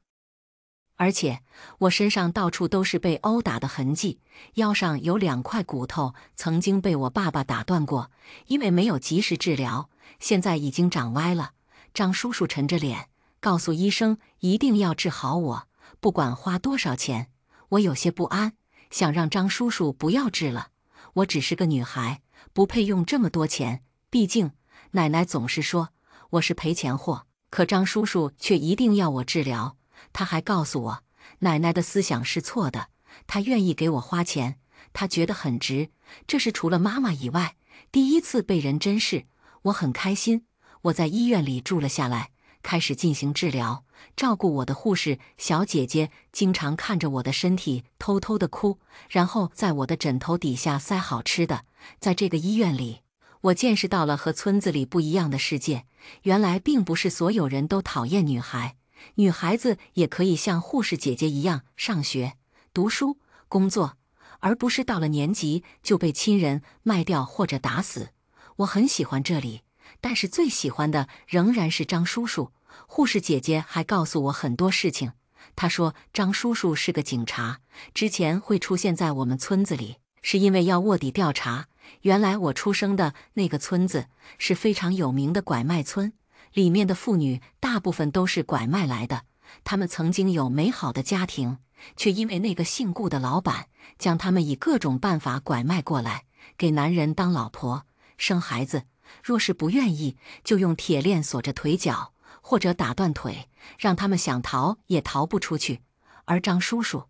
Speaker 1: 而且我身上到处都是被殴打的痕迹，腰上有2块骨头曾经被我爸爸打断过，因为没有及时治疗，现在已经长歪了。张叔叔沉着脸告诉医生一定要治好我，不管花多少钱。我有些不安，想让张叔叔不要治了。我只是个女孩，不配用这么多钱，毕竟奶奶总是说我是赔钱货，可张叔叔却一定要我治疗。他还告诉我，奶奶的思想是错的，她愿意给我花钱，她觉得很值。这是除了妈妈以外第一次被人珍视，我很开心。我在医院里住了下来，开始进行治疗。照顾我的护士小姐姐经常看着我的身体偷偷地哭，然后在我的枕头底下塞好吃的。在这个医院里，我见识到了和村子里不一样的世界。原来并不是所有人都讨厌女孩，女孩子也可以像护士姐姐一样上学、读书、工作，而不是到了年级就被亲人卖掉或者打死。我很喜欢这里，但是最喜欢的仍然是张叔叔。护士姐姐还告诉我很多事情。她说张叔叔是个警察，之前会出现在我们村子里，是因为要卧底调查。原来我出生的那个村子是非常有名的拐卖村，里面的妇女大部分都是拐卖来的。她们曾经有美好的家庭，却因为那个姓顾的老板将她们以各种办法拐卖过来，给男人当老婆、生孩子。若是不愿意，就用铁链锁着腿脚，或者打断腿，让他们想逃也逃不出去。而张叔叔，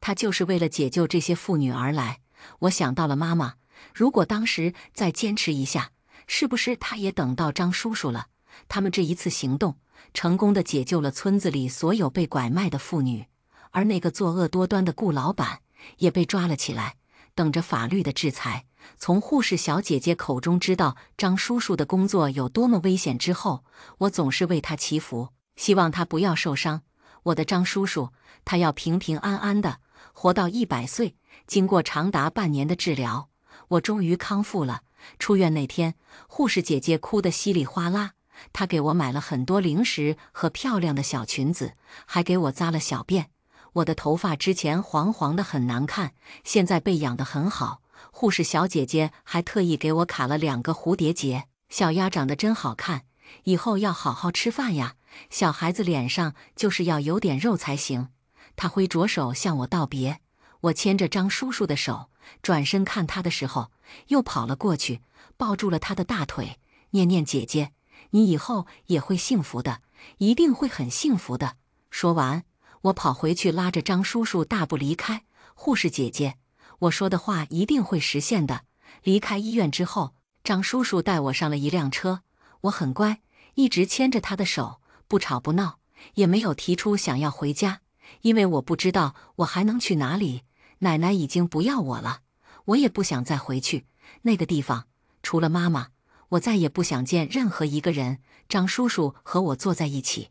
Speaker 1: 他就是为了解救这些妇女而来。我想到了妈妈，如果当时再坚持一下，是不是他也等到张叔叔了？他们这一次行动，成功的解救了村子里所有被拐卖的妇女，而那个作恶多端的顾老板也被抓了起来，等着法律的制裁。从护士小姐姐口中知道张叔叔的工作有多么危险之后，我总是为他祈福，希望他不要受伤。我的张叔叔，他要平平安安的活到100岁。经过长达半年的治疗，我终于康复了。出院那天，护士姐姐哭得稀里哗啦，她给我买了很多零食和漂亮的小裙子，还给我扎了小辫。我的头发之前黄黄的很难看，现在被养得很好。护士小姐姐还特意给我卡了2个蝴蝶结。小鸭长得真好看，以后要好好吃饭呀，小孩子脸上就是要有点肉才行。她挥着手向我道别，我牵着张叔叔的手，转身看他的时候，又跑了过去，抱住了他的大腿，念念姐姐，你以后也会幸福的，一定会很幸福的。说完，我跑回去拉着张叔叔大步离开。护士姐姐，我说的话一定会实现的。离开医院之后，张叔叔带我上了一辆车，我很乖，一直牵着他的手，不吵不闹，也没有提出想要回家，因为我不知道我还能去哪里。奶奶已经不要我了，我也不想再回去那个地方。除了妈妈，我再也不想见任何一个人。张叔叔和我坐在一起，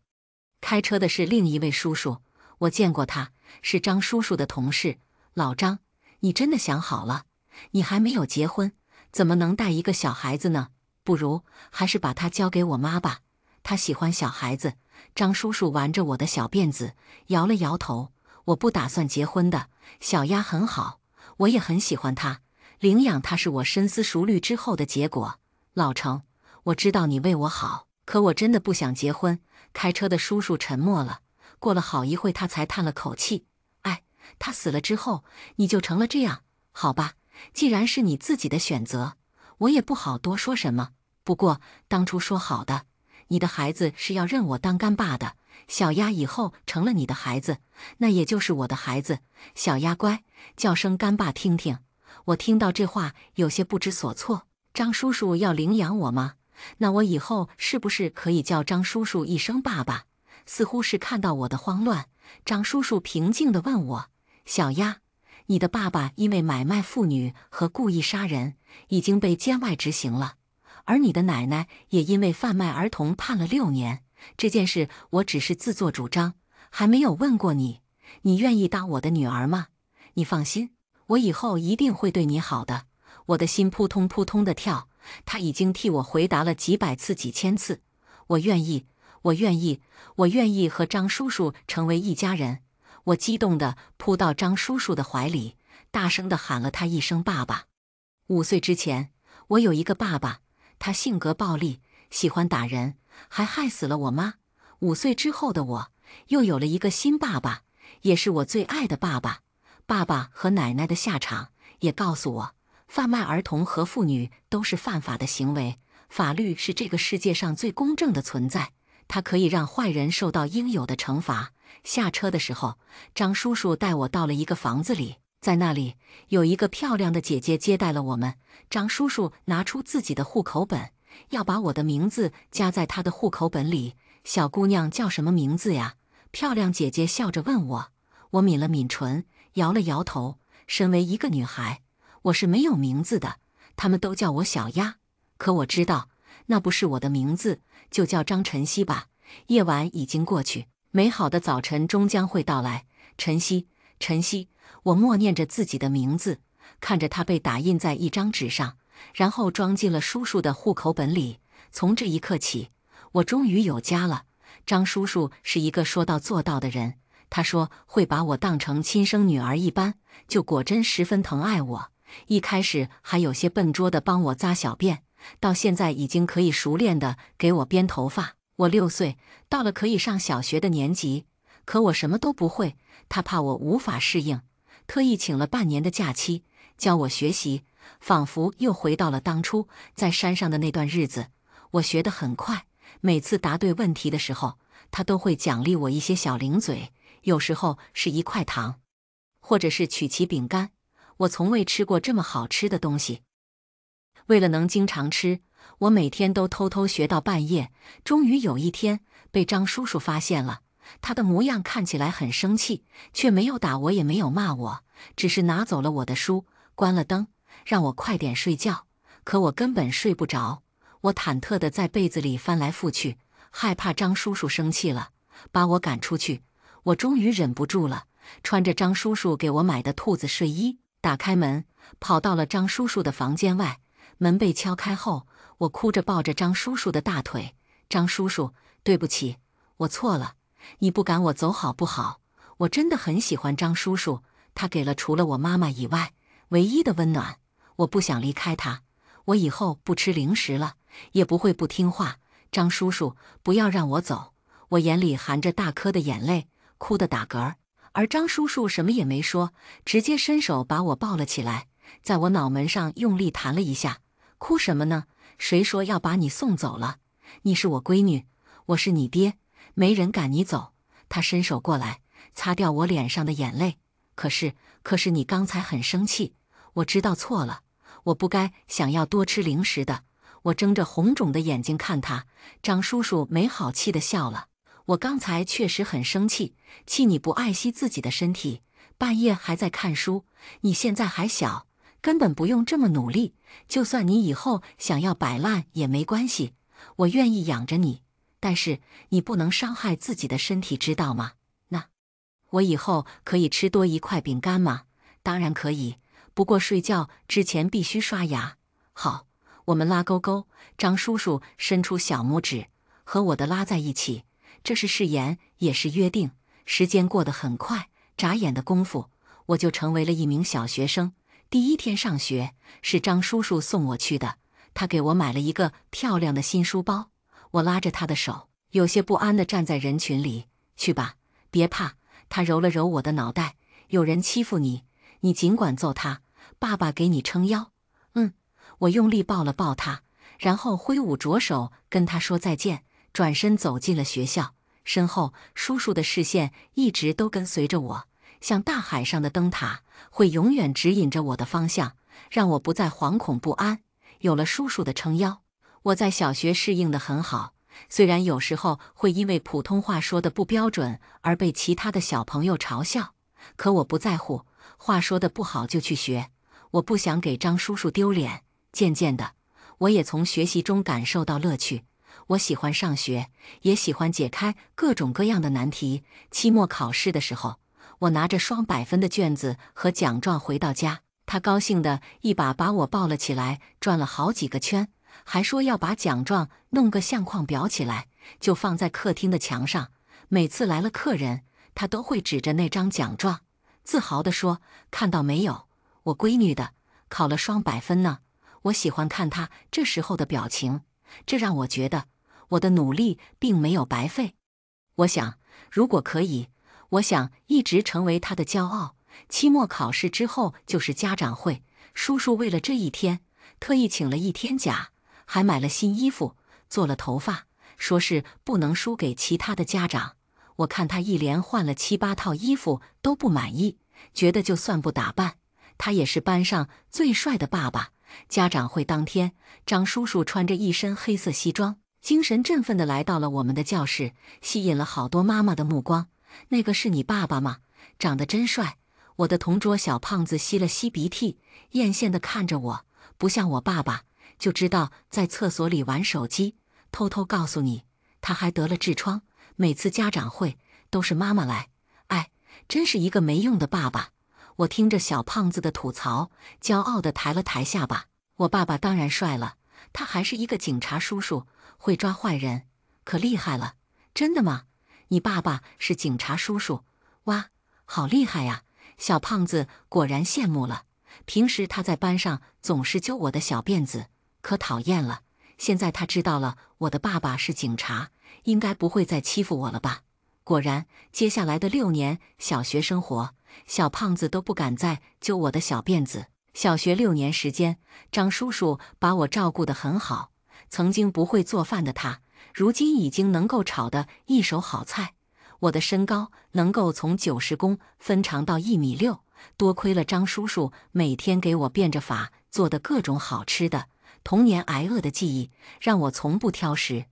Speaker 1: 开车的是另一位叔叔，我见过他，是张叔叔的同事。老张，你真的想好了？你还没有结婚，怎么能带一个小孩子呢？不如还是把他交给我妈吧，她喜欢小孩子。张叔叔玩着我的小辫子，摇了摇头。我不打算结婚的，小丫很好，我也很喜欢她，领养她是我深思熟虑之后的结果。老程，我知道你为我好，可我真的不想结婚。开车的叔叔沉默了，过了好一会他才叹了口气，哎，他死了之后，你就成了这样，好吧，既然是你自己的选择，我也不好多说什么。不过当初说好的，你的孩子是要认我当干爸的，小丫以后成了你的孩子，那也就是我的孩子。小丫乖，叫声干爸听听。我听到这话有些不知所措。张叔叔要领养我吗？那我以后是不是可以叫张叔叔一声爸爸？似乎是看到我的慌乱，张叔叔平静地问我，小丫，你的爸爸因为买卖妇女和故意杀人已经被监外执行了，而你的奶奶也因为贩卖儿童判了6年。这件事我只是自作主张，还没有问过你，你愿意当我的女儿吗？你放心，我以后一定会对你好的。我的心扑通扑通的跳，他已经替我回答了几百次几千次，我愿意，我愿意，我愿意和张叔叔成为一家人。我激动地扑到张叔叔的怀里，大声地喊了他一声爸爸。5岁之前，我有一个爸爸，他性格暴戾，喜欢打人，还害死了我妈。5岁之后的我，又有了一个新爸爸，也是我最爱的爸爸。爸爸和奶奶的下场也告诉我，贩卖儿童和妇女都是犯法的行为，法律是这个世界上最公正的存在，它可以让坏人受到应有的惩罚。下车的时候，张叔叔带我到了一个房子里，在那里有一个漂亮的姐姐接待了我们。张叔叔拿出自己的户口本，要把我的名字加在他的户口本里。小姑娘叫什么名字呀？漂亮姐姐笑着问我。我抿了抿唇，摇了摇头。身为一个女孩，我是没有名字的，他们都叫我小丫。可我知道，那不是我的名字，就叫张晨曦吧。夜晚已经过去，美好的早晨终将会到来。晨曦，晨曦，我默念着自己的名字，看着它被打印在一张纸上，然后装进了叔叔的户口本里。从这一刻起，我终于有家了。张叔叔是一个说到做到的人，他说会把我当成亲生女儿一般，就果真十分疼爱我。一开始还有些笨拙地帮我扎小辫，到现在已经可以熟练地给我编头发。我6岁，到了可以上小学的年级，可我什么都不会，他怕我无法适应，特意请了半年的假期教我学习，仿佛又回到了当初在山上的那段日子。我学得很快，每次答对问题的时候，他都会奖励我一些小零嘴，有时候是1块糖，或者是曲奇饼干。我从未吃过这么好吃的东西。为了能经常吃，我每天都偷偷学到半夜，终于有一天被张叔叔发现了。他的模样看起来很生气，却没有打我，也没有骂我，只是拿走了我的书，关了灯，让我快点睡觉。可我根本睡不着，我忐忑地在被子里翻来覆去，害怕张叔叔生气了，把我赶出去。我终于忍不住了，穿着张叔叔给我买的兔子睡衣，打开门，跑到了张叔叔的房间外。门被敲开后，我哭着抱着张叔叔的大腿：“张叔叔，对不起，我错了，你不赶我走好不好？我真的很喜欢张叔叔，他给了除了我妈妈以外唯一的温暖，我不想离开他。我以后不吃零食了，也不会不听话。张叔叔，不要让我走！”我眼里含着大颗的眼泪，哭得打嗝儿。而张叔叔什么也没说，直接伸手把我抱了起来，在我脑门上用力弹了一下。哭什么呢？谁说要把你送走了？你是我闺女，我是你爹，没人赶你走。他伸手过来，擦掉我脸上的眼泪。可是你刚才很生气，我知道错了，我不该想要多吃零食的。我睁着红肿的眼睛看他，张叔叔没好气地笑了。我刚才确实很生气，气你不爱惜自己的身体，半夜还在看书。你现在还小，根本不用这么努力，就算你以后想要摆烂也没关系，我愿意养着你，但是你不能伤害自己的身体，知道吗？那我以后可以吃多一块饼干吗？当然可以，不过睡觉之前必须刷牙。好，我们拉勾勾。张叔叔伸出小拇指，和我的拉在一起，这是誓言，也是约定。时间过得很快，眨眼的功夫，我就成为了一名小学生。第一天上学是张叔叔送我去的，他给我买了一个漂亮的新书包。我拉着他的手，有些不安地站在人群里。去吧，别怕。他揉了揉我的脑袋。有人欺负你，你尽管揍他，爸爸给你撑腰。我用力抱了抱他，然后挥舞着手跟他说再见，转身走进了学校。身后叔叔的视线一直都跟随着我，像大海上的灯塔，会永远指引着我的方向，让我不再惶恐不安。有了叔叔的撑腰，我在小学适应得很好，虽然有时候会因为普通话说得不标准而被其他的小朋友嘲笑，可我不在乎，话说得不好就去学，我不想给张叔叔丢脸。渐渐的，我也从学习中感受到乐趣。我喜欢上学，也喜欢解开各种各样的难题。期末考试的时候，我拿着双100分的卷子和奖状回到家，他高兴地一把把我抱了起来，转了好几个圈，还说要把奖状弄个相框裱起来，就放在客厅的墙上。每次来了客人，他都会指着那张奖状，自豪地说：“看到没有，我闺女的考了双100分呢。”我喜欢看他这时候的表情，这让我觉得我的努力并没有白费。我想，如果可以，我想一直成为他的骄傲。期末考试之后就是家长会，叔叔为了这一天，特意请了1天假，还买了新衣服，做了头发，说是不能输给其他的家长。我看他一连换了7、8套衣服都不满意，觉得就算不打扮，他也是班上最帅的爸爸。家长会当天，张叔叔穿着一身黑色西装，精神振奋地来到了我们的教室，吸引了好多妈妈的目光。那个是你爸爸吗？长得真帅。我的同桌小胖子吸了吸鼻涕，艳羡地看着我，不像我爸爸，就知道在厕所里玩手机。偷偷告诉你，他还得了痔疮，每次家长会都是妈妈来。哎，真是一个没用的爸爸。我听着小胖子的吐槽，骄傲地抬了抬下巴。我爸爸当然帅了，他还是一个警察叔叔，会抓坏人，可厉害了。真的吗？你爸爸是警察叔叔？哇，好厉害呀！小胖子果然羡慕了。平时他在班上总是揪我的小辫子，可讨厌了。现在他知道了我的爸爸是警察，应该不会再欺负我了吧？果然，接下来的6年小学生活，小胖子都不敢再揪我的小辫子。小学6年时间，张叔叔把我照顾得很好。曾经不会做饭的他，如今已经能够炒得一手好菜。我的身高能够从90公分长到1.6米，多亏了张叔叔每天给我变着法做的各种好吃的。童年挨饿的记忆让我从不挑食，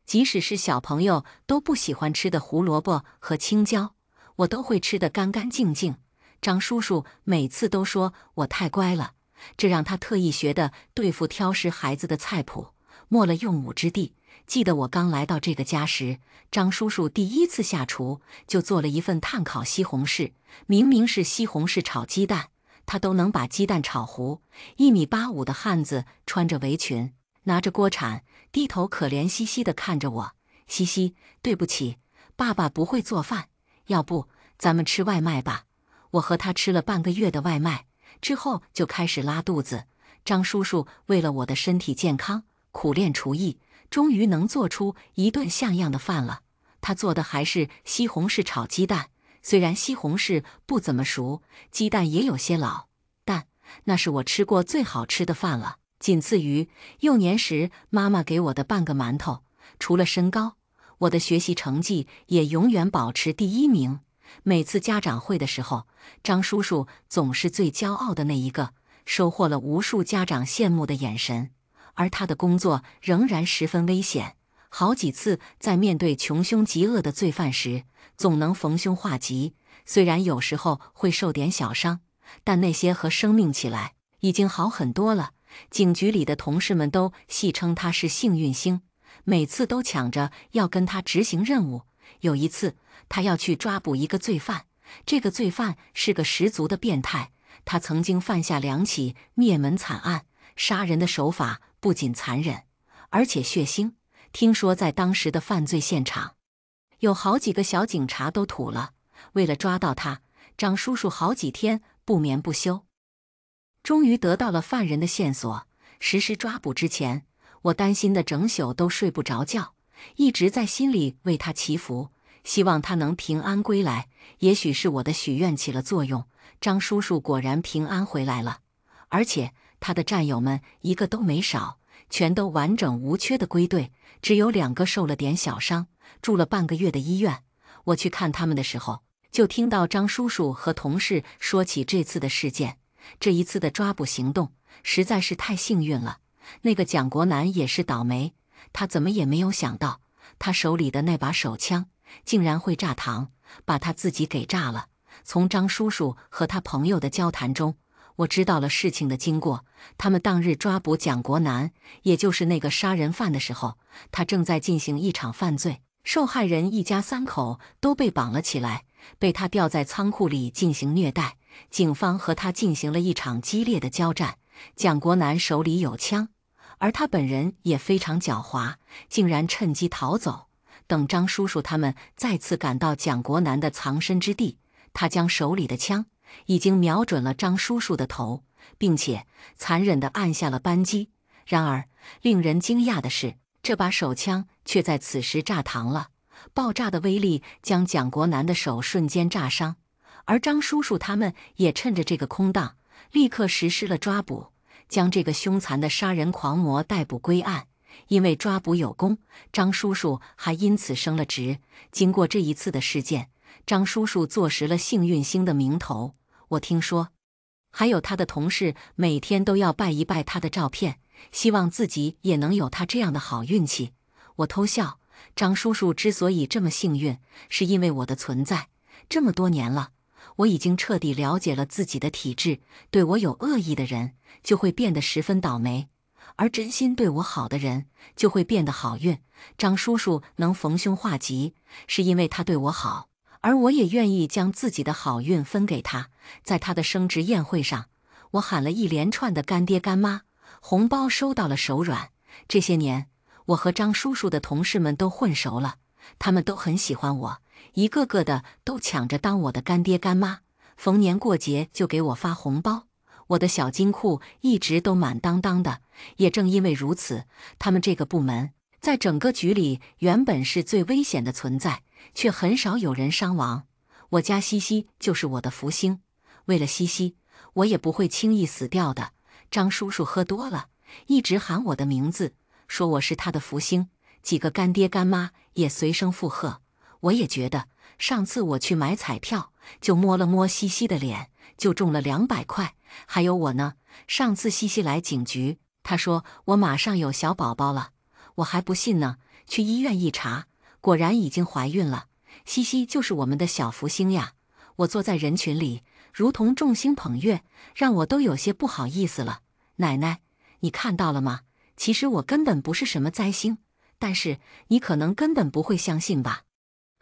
Speaker 1: 即使是小朋友都不喜欢吃的胡萝卜和青椒，我都会吃得干干净净。张叔叔每次都说我太乖了，这让他特意学的对付挑食孩子的菜谱，没了用武之地。记得我刚来到这个家时，张叔叔第一次下厨就做了一份炭烤西红柿，明明是西红柿炒鸡蛋，他都能把鸡蛋炒糊。1.85米的汉子穿着围裙，拿着锅铲，低头可怜兮兮地看着我。西西，对不起，爸爸不会做饭，要不咱们吃外卖吧？我和他吃了半个月的外卖之后就开始拉肚子。张叔叔为了我的身体健康苦练厨艺，终于能做出一顿像样的饭了。他做的还是西红柿炒鸡蛋，虽然西红柿不怎么熟，鸡蛋也有些老，但那是我吃过最好吃的饭了，仅次于幼年时妈妈给我的半个馒头。除了身高，我的学习成绩也永远保持第1名。每次家长会的时候，张叔叔总是最骄傲的那一个，收获了无数家长羡慕的眼神。而他的工作仍然十分危险，好几次在面对穷凶极恶的罪犯时，总能逢凶化吉。虽然有时候会受点小伤，但那些和生命起来已经好很多了。警局里的同事们都戏称他是幸运星，每次都抢着要跟他执行任务。有一次，他要去抓捕一个罪犯，这个罪犯是个十足的变态，他曾经犯下2起灭门惨案，杀人的手法不仅残忍，而且血腥。听说在当时的犯罪现场，有好几个小警察都吐了。为了抓到他，张叔叔好几天不眠不休。终于得到了犯人的线索，实施抓捕之前，我担心的整宿都睡不着觉，一直在心里为他祈福，希望他能平安归来。也许是我的许愿起了作用，张叔叔果然平安回来了，而且他的战友们一个都没少，全都完整无缺的归队，只有2个受了点小伤，住了半个月的医院。我去看他们的时候，就听到张叔叔和同事说起这次的事件。这一次的抓捕行动实在是太幸运了，那个蒋国南也是倒霉，他怎么也没有想到，他手里的那把手枪竟然会炸膛，把他自己给炸了。从张叔叔和他朋友的交谈中，我知道了事情的经过。他们当日抓捕蒋国南，也就是那个杀人犯的时候，他正在进行一场犯罪，受害人一家3口都被绑了起来，被他吊在仓库里进行虐待。警方和他进行了一场激烈的交战，蒋国南手里有枪，而他本人也非常狡猾，竟然趁机逃走。等张叔叔他们再次赶到蒋国南的藏身之地，他将手里的枪已经瞄准了张叔叔的头，并且残忍地按下了扳机。然而，令人惊讶的是，这把手枪却在此时炸膛了，爆炸的威力将蒋国南的手瞬间炸伤。而张叔叔他们也趁着这个空档，立刻实施了抓捕，将这个凶残的杀人狂魔逮捕归案。因为抓捕有功，张叔叔还因此升了职。经过这一次的事件，张叔叔坐实了幸运星的名头。我听说，还有他的同事每天都要拜一拜他的照片，希望自己也能有他这样的好运气。我偷笑，张叔叔之所以这么幸运，是因为我的存在。这么多年了，我已经彻底了解了自己的体质，对我有恶意的人就会变得十分倒霉，而真心对我好的人就会变得好运。张叔叔能逢凶化吉，是因为他对我好，而我也愿意将自己的好运分给他。在他的升职宴会上，我喊了一连串的干爹干妈，红包收到了手软。这些年，我和张叔叔的同事们都混熟了，他们都很喜欢我，一个个的都抢着当我的干爹干妈，逢年过节就给我发红包。我的小金库一直都满当当的，也正因为如此，他们这个部门在整个局里原本是最危险的存在，却很少有人伤亡。我家西西就是我的福星，为了西西，我也不会轻易死掉的。张叔叔喝多了，一直喊我的名字，说我是他的福星，几个干爹干妈也随声附和。我也觉得，上次我去买彩票，就摸了摸西西的脸，就中了200块。还有我呢，上次西西来警局，他说我马上有小宝宝了，我还不信呢。去医院一查，果然已经怀孕了。西西就是我们的小福星呀！我坐在人群里，如同众星捧月，让我都有些不好意思了。奶奶，你看到了吗？其实我根本不是什么灾星，但是你可能根本不会相信吧。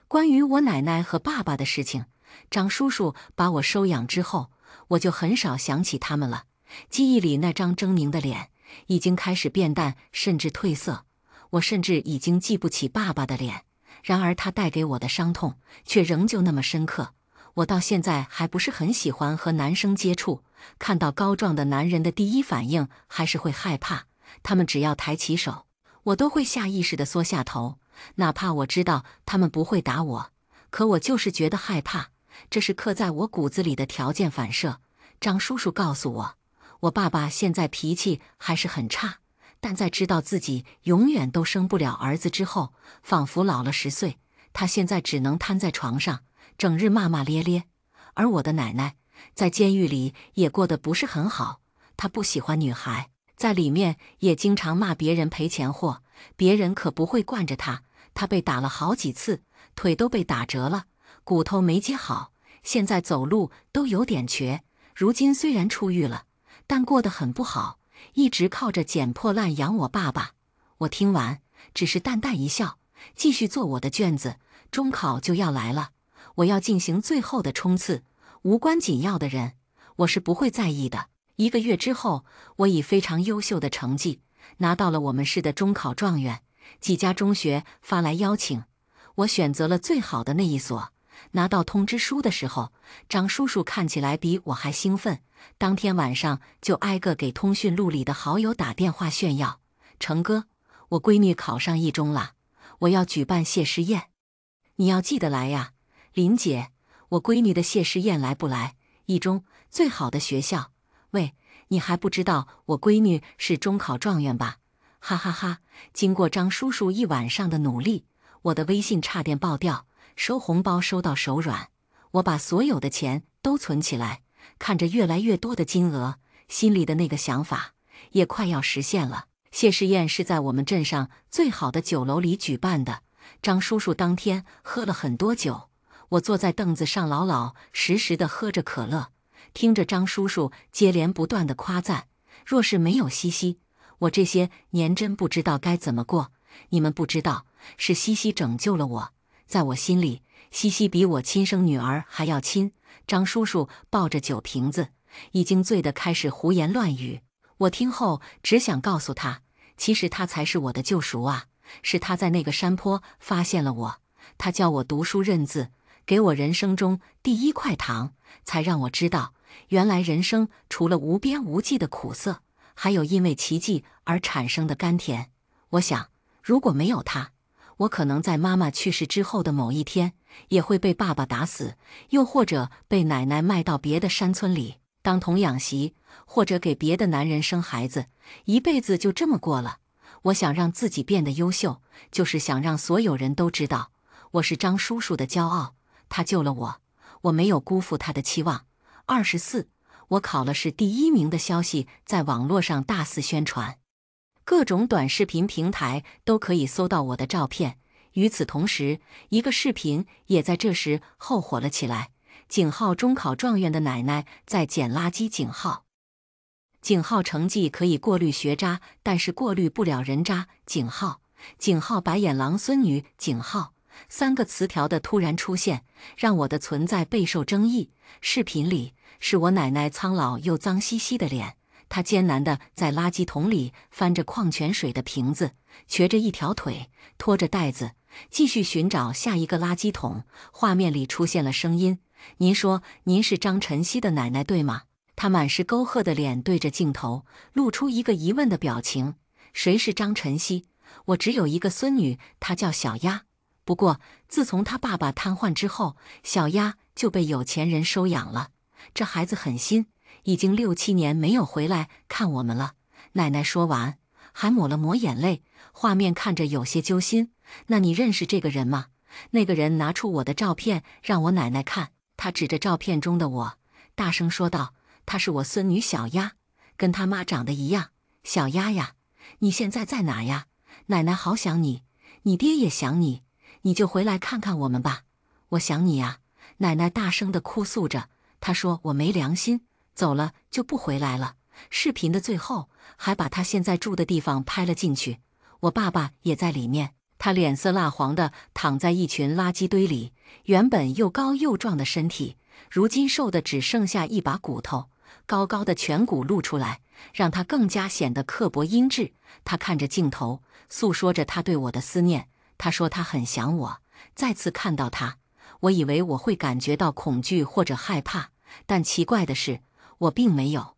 Speaker 1: 关于我奶奶和爸爸的事情，张叔叔把我收养之后，我就很少想起他们了。记忆里那张狰狞的脸已经开始变淡，甚至褪色。我甚至已经记不起爸爸的脸，然而他带给我的伤痛却仍旧那么深刻。我到现在还不是很喜欢和男生接触，看到高壮的男人的第一反应还是会害怕。他们只要抬起手，我都会下意识地缩下头，哪怕我知道他们不会打我，可我就是觉得害怕，这是刻在我骨子里的条件反射。张叔叔告诉我，我爸爸现在脾气还是很差，但在知道自己永远都生不了儿子之后，仿佛老了10岁。他现在只能瘫在床上，整日骂骂咧咧。而我的奶奶在监狱里也过得不是很好，她不喜欢女孩，在里面也经常骂别人赔钱货，别人可不会惯着她。她被打了好几次，腿都被打折了，骨头没接好，现在走路都有点瘸。如今虽然出狱了，但过得很不好，一直靠着捡破烂养我爸爸。我听完只是淡淡一笑，继续做我的卷子。中考就要来了，我要进行最后的冲刺，无关紧要的人我是不会在意的。1个月之后，我以非常优秀的成绩拿到了我们市的中考状元，几家中学发来邀请，我选择了最好的那一所。拿到通知书的时候，张叔叔看起来比我还兴奋，当天晚上就挨个给通讯录里的好友打电话炫耀：成哥，我闺女考上一中了，我要举办谢师宴，你要记得来呀。林姐，我闺女的谢师宴来不来？一中最好的学校。喂，你还不知道我闺女是中考状元吧？哈哈哈！经过张叔叔一晚上的努力，我的微信差点爆掉，收红包收到手软。我把所有的钱都存起来，看着越来越多的金额，心里的那个想法也快要实现了。谢师宴是在我们镇上最好的酒楼里举办的，张叔叔当天喝了很多酒，我坐在凳子上老老实实地喝着可乐，听着张叔叔接连不断的夸赞。若是没有西西，我这些年真不知道该怎么过。你们不知道，是西西拯救了我。在我心里，西西比我亲生女儿还要亲。张叔叔抱着酒瓶子，已经醉得开始胡言乱语。我听后只想告诉他，其实他才是我的救赎啊！是他在那个山坡发现了我，他教我读书认字，给我人生中第一块糖，才让我知道，原来人生除了无边无际的苦涩，还有因为奇迹而产生的甘甜。我想，如果没有他，我可能在妈妈去世之后的某一天，也会被爸爸打死，又或者被奶奶卖到别的山村里当童养媳，或者给别的男人生孩子，一辈子就这么过了。我想让自己变得优秀，就是想让所有人都知道，我是张叔叔的骄傲，他救了我，我没有辜负他的期望。24，我考了试第1名的消息在网络上大肆宣传，各种短视频平台都可以搜到我的照片。与此同时，一个视频也在这时后火了起来。井号中考状元的奶奶在捡垃圾。井号成绩可以过滤学渣，但是过滤不了人渣。井号白眼狼孙女。井号3个词条的突然出现，让我的存在备受争议。视频里是我奶奶苍老又脏兮兮的脸，她艰难地在垃圾桶里翻着矿泉水的瓶子，瘸着一条腿，拖着袋子，继续寻找下一个垃圾桶。画面里出现了声音：您说您是张晨曦的奶奶对吗？她满是沟壑的脸对着镜头，露出一个疑问的表情。谁是张晨曦？我只有一个孙女，她叫小丫。不过自从她爸爸瘫痪之后，小丫就被有钱人收养了。这孩子狠心，已经6、7年没有回来看我们了。奶奶说完，还抹了抹眼泪，画面看着有些揪心。那你认识这个人吗？那个人拿出我的照片让我奶奶看，他指着照片中的我，大声说道：她是我孙女小丫，跟她妈长得一样。小丫呀，你现在在哪呀？奶奶好想你，你爹也想你，你就回来看看我们吧。我想你呀。奶奶大声地哭诉着，她说我没良心，走了就不回来了。视频的最后还把她现在住的地方拍了进去，我爸爸也在里面。他脸色蜡黄的躺在一群垃圾堆里，原本又高又壮的身体，如今瘦的只剩下一把骨头，高高的颧骨露出来，让他更加显得刻薄阴鸷。他看着镜头，诉说着他对我的思念。他说他很想我，再次看到他，我以为我会感觉到恐惧或者害怕，但奇怪的是，我并没有。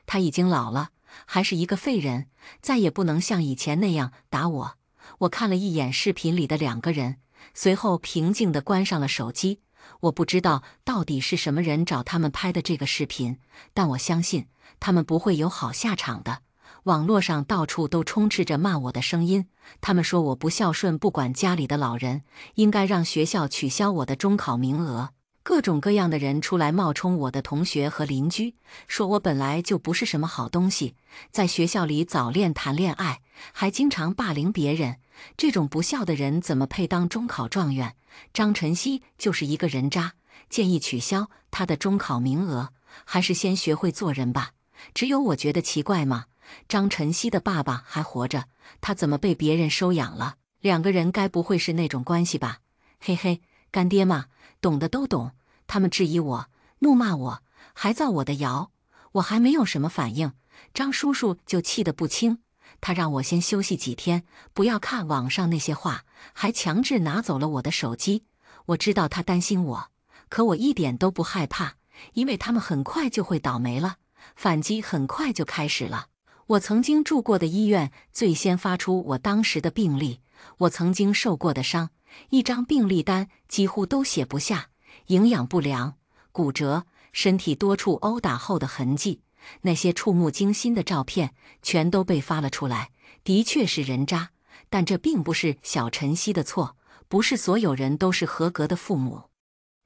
Speaker 1: 他已经老了，还是一个废人，再也不能像以前那样打我。我看了一眼视频里的两个人，随后平静地关上了手机。我不知道到底是什么人找他们拍的这个视频，但我相信他们不会有好下场的。网络上到处都充斥着骂我的声音，他们说我不孝顺，不管家里的老人，应该让学校取消我的中考名额。各种各样的人出来冒充我的同学和邻居，说我本来就不是什么好东西，在学校里早恋谈恋爱，还经常霸凌别人。这种不孝的人怎么配当中考状元？张晨曦就是一个人渣，建议取消他的中考名额，还是先学会做人吧。只有我觉得奇怪吗？张晨曦的爸爸还活着，他怎么被别人收养了？两个人该不会是那种关系吧？嘿嘿，干爹嘛，懂的都懂。他们质疑我，怒骂我，还造我的谣，我还没有什么反应，张叔叔就气得不轻。他让我先休息几天，不要看网上那些话，还强制拿走了我的手机。我知道他担心我，可我一点都不害怕，因为他们很快就会倒霉了，反击很快就开始了。我曾经住过的医院最先发出我当时的病历，我曾经受过的伤，一张病历单几乎都写不下，营养不良、骨折、身体多处殴打后的痕迹。那些触目惊心的照片全都被发了出来，的确是人渣，但这并不是小晨曦的错，不是所有人都是合格的父母，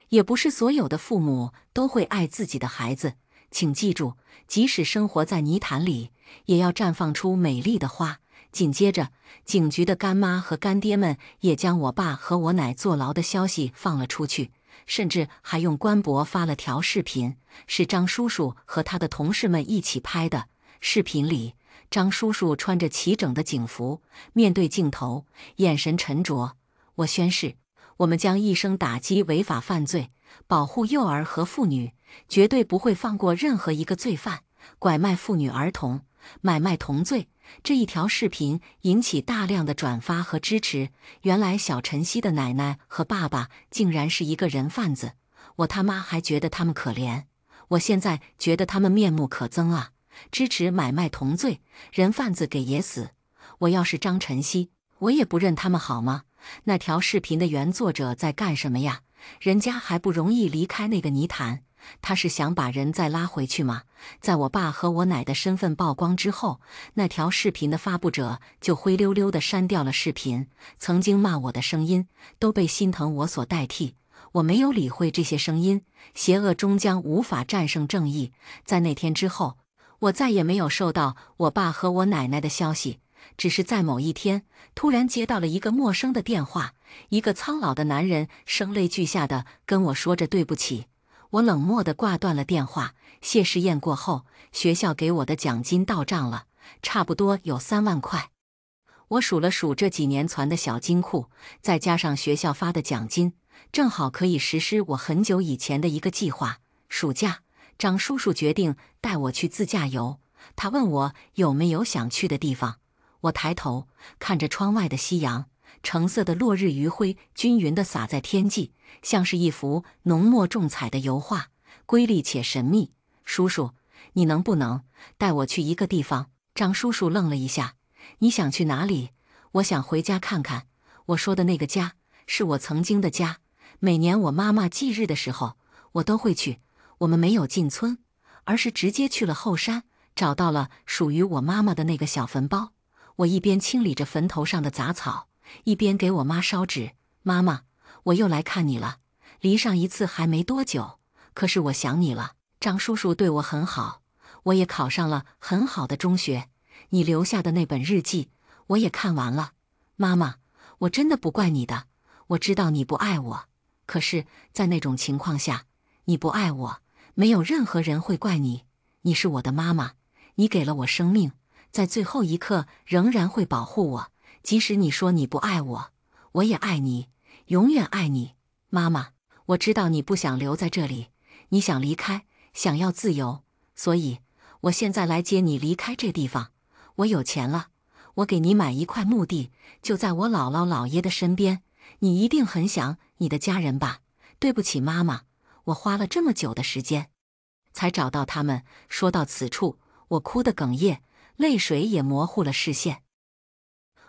Speaker 1: 也不是所有的父母都会爱自己的孩子。请记住，即使生活在泥潭里，也要绽放出美丽的花。紧接着，警局的干妈和干爹们也将我爸和我奶坐牢的消息放了出去，甚至还用官博发了条视频，是张叔叔和他的同事们一起拍的。视频里，张叔叔穿着齐整的警服，面对镜头，眼神沉着。我宣誓，我们将一生打击违法犯罪，保护幼儿和妇女，绝对不会放过任何一个罪犯。拐卖妇女儿童，买卖同罪。这一条视频引起大量的转发和支持。原来小晨曦的奶奶和爸爸竟然是一个人贩子，我他妈还觉得他们可怜，我现在觉得他们面目可憎啊！支持买卖同罪，人贩子给野死！我要是张晨曦，我也不认他们好吗？那条视频的原作者在干什么呀？人家还不容易离开那个泥潭，他是想把人再拉回去吗？在我爸和我奶的身份曝光之后，那条视频的发布者就灰溜溜地删掉了视频，曾经骂我的声音都被心疼我所代替。我没有理会这些声音，邪恶终将无法战胜正义。在那天之后，我再也没有收到我爸和我奶奶的消息，只是在某一天突然接到了一个陌生的电话，一个苍老的男人声泪俱下地跟我说着对不起。我冷漠地挂断了电话。谢师宴过后，学校给我的奖金到账了，差不多有3万块。我数了数这几年存的小金库，再加上学校发的奖金，正好可以实施我很久以前的一个计划。暑假，张叔叔决定带我去自驾游，他问我有没有想去的地方。我抬头看着窗外的夕阳，橙色的落日余晖均匀地洒在天际，像是一幅浓墨重彩的油画，瑰丽且神秘。叔叔，你能不能带我去一个地方？张叔叔愣了一下，你想去哪里？我想回家看看。我说的那个家，是我曾经的家，每年我妈妈忌日的时候，我都会去。我们没有进村，而是直接去了后山，找到了属于我妈妈的那个小坟包。我一边清理着坟头上的杂草，一边给我妈烧纸。妈妈，我又来看你了，离上一次还没多久，可是我想你了。张叔叔对我很好，我也考上了很好的中学。你留下的那本日记，我也看完了。妈妈，我真的不怪你的，我知道你不爱我，可是，在那种情况下，你不爱我，没有任何人会怪你。你是我的妈妈，你给了我生命，在最后一刻仍然会保护我。即使你说你不爱我，我也爱你，永远爱你。妈妈，我知道你不想留在这里，你想离开，想要自由，所以我现在来接你离开这地方。我有钱了，我给你买一块墓地，就在我姥姥姥爷的身边。你一定很想你的家人吧？对不起，妈妈，我花了这么久的时间才找到他们。说到此处，我哭得哽咽，泪水也模糊了视线。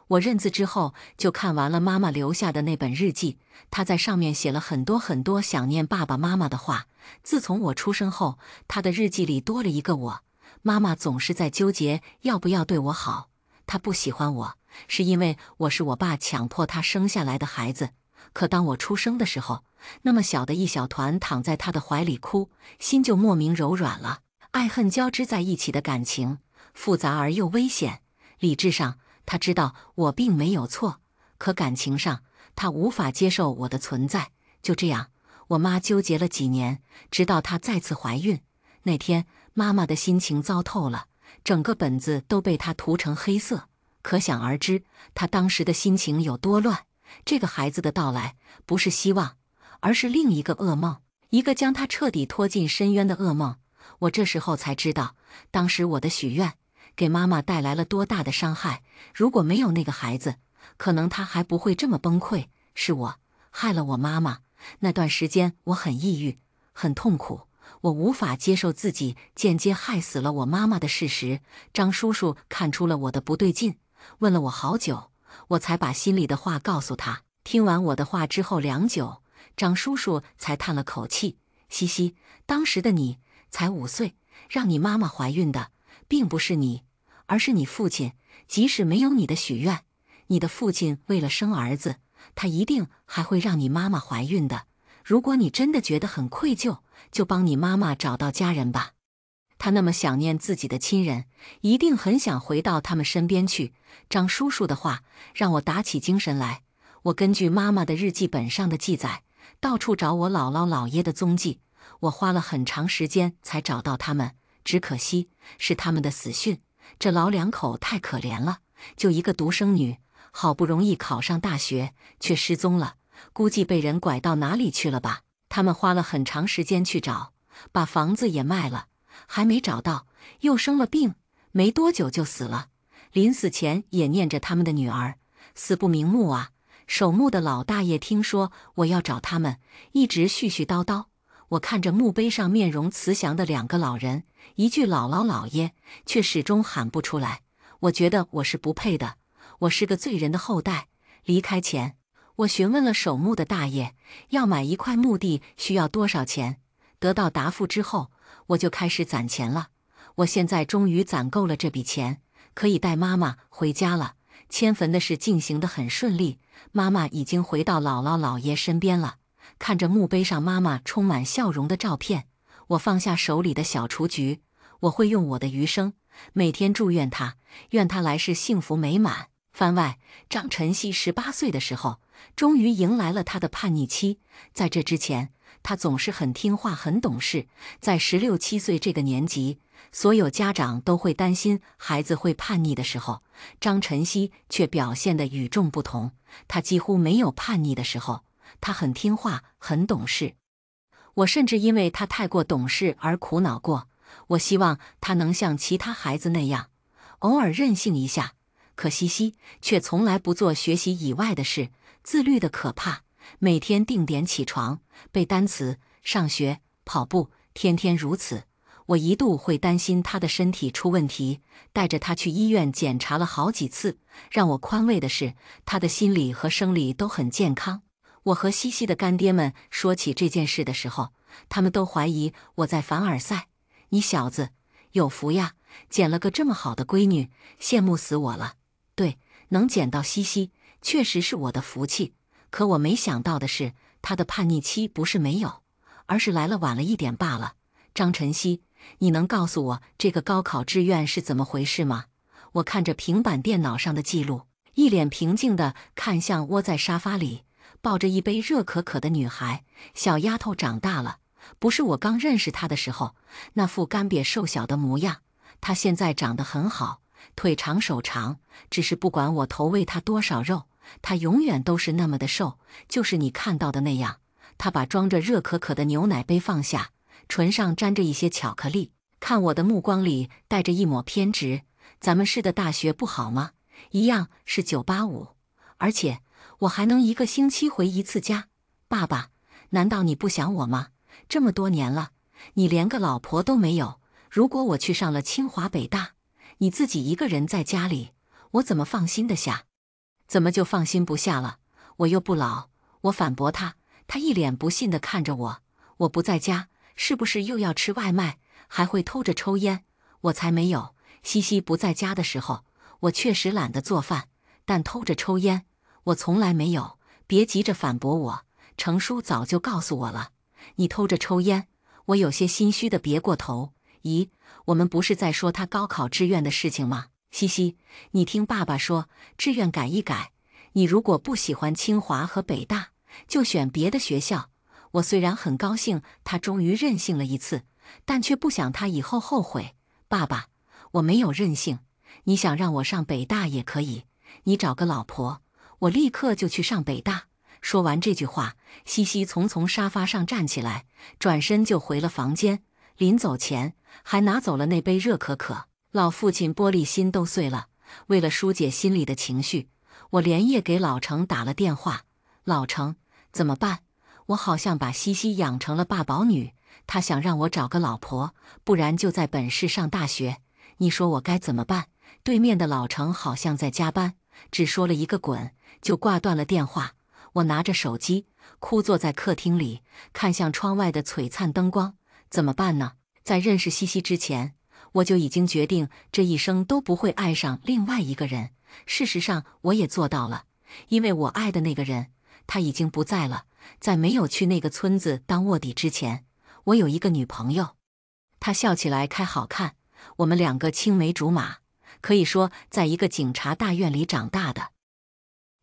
Speaker 1: 我认字之后，就看完了妈妈留下的那本日记。她在上面写了很多很多想念爸爸妈妈的话。自从我出生后，她的日记里多了一个我。妈妈总是在纠结要不要对我好。她不喜欢我，是因为我是我爸强迫她生下来的孩子。可当我出生的时候，那么小的一小团躺在她的怀里哭，心就莫名柔软了。爱恨交织在一起的感情，复杂而又危险。理智上，他知道我并没有错，可感情上，他无法接受我的存在。就这样，我妈纠结了几年，直到她再次怀孕。那天，妈妈的心情糟透了，整个本子都被她涂成黑色。可想而知，她当时的心情有多乱。这个孩子的到来，不是希望，而是另一个噩梦，一个将她彻底拖进深渊的噩梦。我这时候才知道，当时我的许愿给妈妈带来了多大的伤害。如果没有那个孩子，可能她还不会这么崩溃。是我害了我妈妈。那段时间我很抑郁，很痛苦，我无法接受自己间接害死了我妈妈的事实。张叔叔看出了我的不对劲，问了我好久，我才把心里的话告诉他。听完我的话之后良久，张叔叔才叹了口气：西西，当时的你才5岁，让你妈妈怀孕的并不是你，而是你父亲。即使没有你的许愿，你的父亲为了生儿子，他一定还会让你妈妈怀孕的。如果你真的觉得很愧疚，就帮你妈妈找到家人吧。他那么想念自己的亲人，一定很想回到他们身边去。张叔叔的话让我打起精神来。我根据妈妈的日记本上的记载，到处找我姥姥姥爷的踪迹。我花了很长时间才找到他们，只可惜是他们的死讯。这老两口太可怜了，就一个独生女，好不容易考上大学，却失踪了，估计被人拐到哪里去了吧。他们花了很长时间去找，把房子也卖了，还没找到，又生了病，没多久就死了。临死前也念着他们的女儿，死不瞑目啊。守墓的老大爷听说我要找他们，一直絮絮叨叨。我看着墓碑上面容慈祥的2个老人，一句姥姥姥爷，却始终喊不出来。我觉得我是不配的，我是个罪人的后代。离开前，我询问了守墓的大爷，要买一块墓地需要多少钱。得到答复之后，我就开始攒钱了。我现在终于攒够了这笔钱，可以带妈妈回家了。迁坟的事进行得很顺利，妈妈已经回到姥姥姥爷身边了。看着墓碑上妈妈充满笑容的照片，我放下手里的小雏菊。我会用我的余生，每天祝愿她，愿她来世幸福美满。番外，张晨曦18岁的时候，终于迎来了她的叛逆期。在这之前，她总是很听话、很懂事。在16、17岁这个年纪，所有家长都会担心孩子会叛逆的时候，张晨曦却表现得与众不同。她几乎没有叛逆的时候，她很听话，很懂事。我甚至因为她太过懂事而苦恼过。我希望她能像其他孩子那样，偶尔任性一下。可西西却从来不做学习以外的事，自律的可怕。每天定点起床，背单词，上学，跑步，天天如此。我一度会担心她的身体出问题，带着她去医院检查了好几次。让我宽慰的是，她的心理和生理都很健康。我和西西的干爹们说起这件事的时候，他们都怀疑我在凡尔赛。你小子有福呀，捡了个这么好的闺女，羡慕死我了。对，能捡到西西，确实是我的福气。可我没想到的是，她的叛逆期不是没有，而是来了晚了一点罢了。张晨曦，你能告诉我这个高考志愿是怎么回事吗？我看着平板电脑上的记录，一脸平静地看向窝在沙发里抱着一杯热可可的女孩。小丫头长大了，不是我刚认识她的时候那副干瘪瘦小的模样。她现在长得很好，腿长手长，只是不管我投喂她多少肉，她永远都是那么的瘦，就是你看到的那样。她把装着热可可的牛奶杯放下，唇上沾着一些巧克力，看我的目光里带着一抹偏执。咱们市的大学不好吗？一样是985，而且我还能1个星期回1次家。爸爸，难道你不想我吗？这么多年了，你连个老婆都没有。如果我去上了清华北大，你自己一个人在家里，我怎么放心得下？怎么就放心不下了？我又不老。我反驳他，他一脸不信地看着我。我不在家，是不是又要吃外卖，还会偷着抽烟？我才没有。西西不在家的时候，我确实懒得做饭，但偷着抽烟，我从来没有。别急着反驳我，程叔早就告诉我了，你偷着抽烟。我有些心虚的别过头。咦，我们不是在说他高考志愿的事情吗？西西，你听爸爸说，志愿改一改，你如果不喜欢清华和北大，就选别的学校。我虽然很高兴他终于任性了一次，但却不想他以后后悔。爸爸，我没有任性，你想让我上北大也可以，你找个老婆，我立刻就去上北大。说完这句话，西西从沙发上站起来，转身就回了房间。临走前还拿走了那杯热可可。老父亲玻璃心都碎了，为了疏解心里的情绪，我连夜给老程打了电话。老程，怎么办？我好像把西西养成了爸宝女，他想让我找个老婆，不然就在本市上大学。你说我该怎么办？对面的老程好像在加班，只说了一个滚，就挂断了电话。我拿着手机，枯坐在客厅里，看向窗外的璀璨灯光。怎么办呢？在认识西西之前，我就已经决定这一生都不会爱上另外一个人。事实上，我也做到了，因为我爱的那个人，他已经不在了。在没有去那个村子当卧底之前，我有一个女朋友。她笑起来开好看，我们2个青梅竹马，可以说在一个警察大院里长大的。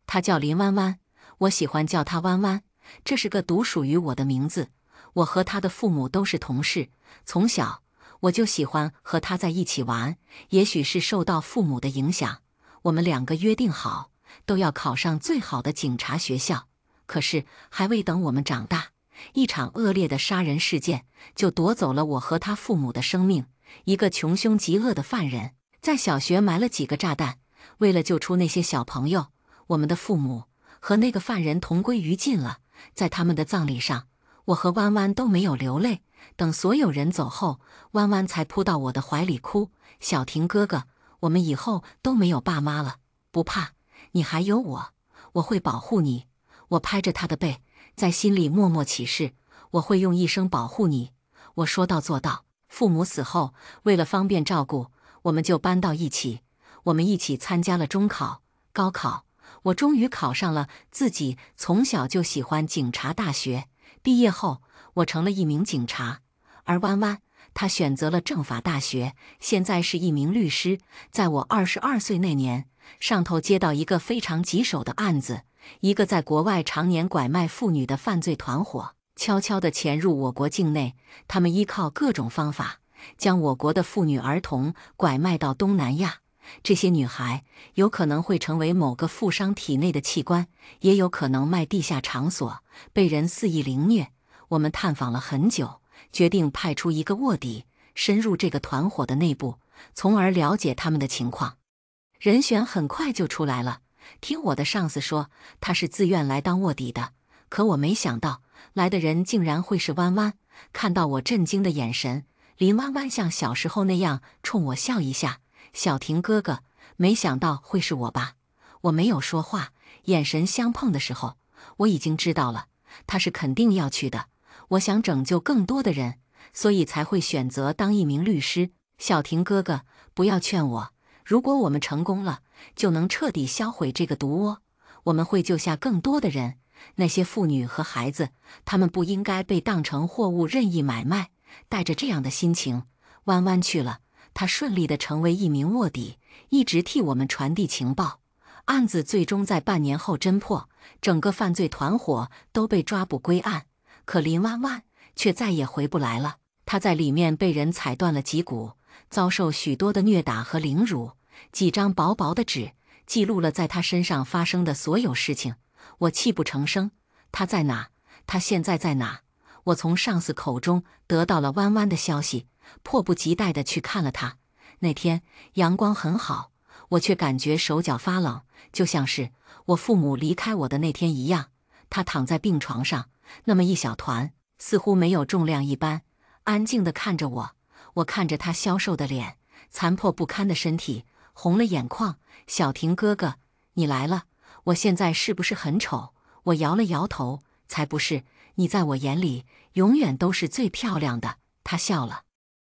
Speaker 1: 她叫林弯弯，我喜欢叫她弯弯，这是个独属于我的名字。我和他的父母都是同事，从小我就喜欢和他在一起玩，也许是受到父母的影响，我们2个约定好，都要考上最好的警察学校。可是还未等我们长大，一场恶劣的杀人事件就夺走了我和他父母的生命。一个穷凶极恶的犯人在小学埋了几个炸弹，为了救出那些小朋友，我们的父母和那个犯人同归于尽了。在他们的葬礼上，我和弯弯都没有流泪，等所有人走后，弯弯才扑到我的怀里哭。小婷哥哥，我们以后都没有爸妈了，不怕，你还有我，我会保护你。我拍着他的背，在心里默默起誓，我会用一生保护你。我说到做到。父母死后，为了方便照顾，我们就搬到一起。我们一起参加了中考、高考，我终于考上了自己从小就喜欢警察大学。毕业后，我成了一名警察，而弯弯，他选择了政法大学，现在是一名律师。在我22岁那年，上头接到一个非常棘手的案子，一个在国外常年拐卖妇女的犯罪团伙，悄悄地潜入我国境内。他们依靠各种方法，将我国的妇女儿童拐卖到东南亚。这些女孩有可能会成为某个富商体内的器官，也有可能卖地下场所，被人肆意凌虐。我们探访了很久，决定派出一个卧底，深入这个团伙的内部，从而了解他们的情况。人选很快就出来了，听我的上司说，他是自愿来当卧底的。可我没想到，来的人竟然会是弯弯。看到我震惊的眼神，林弯弯像小时候那样冲我笑一下。小婷哥哥，没想到会是我吧？我没有说话，眼神相碰的时候，我已经知道了，他是肯定要去的。我想拯救更多的人，所以才会选择当一名律师。小婷哥哥，不要劝我，如果我们成功了，就能彻底销毁这个毒窝，我们会救下更多的人。那些妇女和孩子，他们不应该被当成货物任意买卖。带着这样的心情，弯弯去了。他顺利地成为一名卧底，一直替我们传递情报。案子最终在半年后侦破，整个犯罪团伙都被抓捕归案。可林弯弯却再也回不来了。他在里面被人踩断了脊骨，遭受许多的虐打和凌辱。几张薄薄的纸记录了在他身上发生的所有事情。我泣不成声。他在哪？他现在在哪？我从上司口中得到了弯弯的消息，迫不及待地去看了他。那天阳光很好，我却感觉手脚发冷，就像是我父母离开我的那天一样。他躺在病床上，那么一小团，似乎没有重量一般，安静地看着我。我看着他消瘦的脸，残破不堪的身体，红了眼眶。小婷哥哥，你来了。我现在是不是很丑？我摇了摇头，才不是，你在我眼里永远都是最漂亮的。他笑了，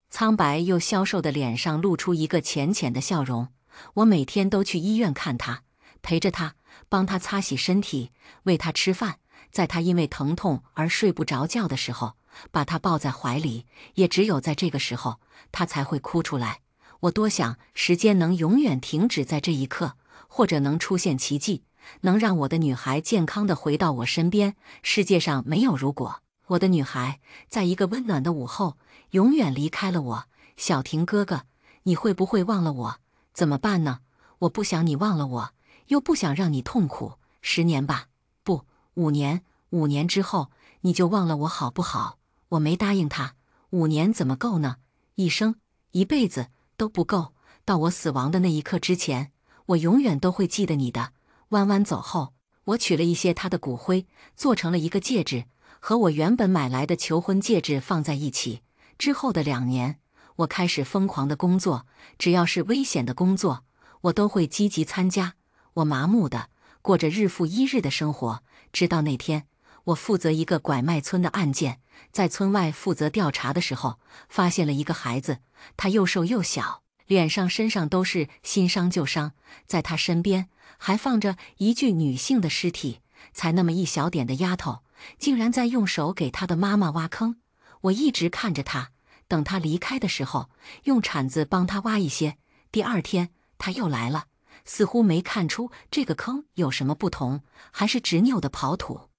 Speaker 1: 苍白又消瘦的脸上露出一个浅浅的笑容。我每天都去医院看他，陪着他，帮他擦洗身体，喂他吃饭。在他因为疼痛而睡不着觉的时候，把他抱在怀里，也只有在这个时候，他才会哭出来。我多想时间能永远停止在这一刻，或者能出现奇迹，能让我的女孩健康地回到我身边。世界上没有如果。我的女孩在一个温暖的午后永远离开了我。小婷哥哥，你会不会忘了我？怎么办呢？我不想你忘了我，又不想让你痛苦。10年吧，不，5年。5年之后你就忘了我好不好？我没答应他。5年怎么够呢？一生、一辈子都不够。到我死亡的那一刻之前，我永远都会记得你的。弯弯走后，我取了一些他的骨灰，做成了一个戒指，和我原本买来的求婚戒指放在一起。之后的2年，我开始疯狂的工作，只要是危险的工作，我都会积极参加。我麻木的过着日复一日的生活，直到那天，我负责一个拐卖村的案件，在村外负责调查的时候，发现了一个孩子，他又瘦又小，脸上身上都是新伤旧伤，在他身边还放着一具女性的尸体，才那么一小点的丫头，竟然在用手给她的妈妈挖坑。我一直看着她，等她离开的时候，用铲子帮她挖一些。第2天，她又来了，似乎没看出这个坑有什么不同，还是执拗的刨土。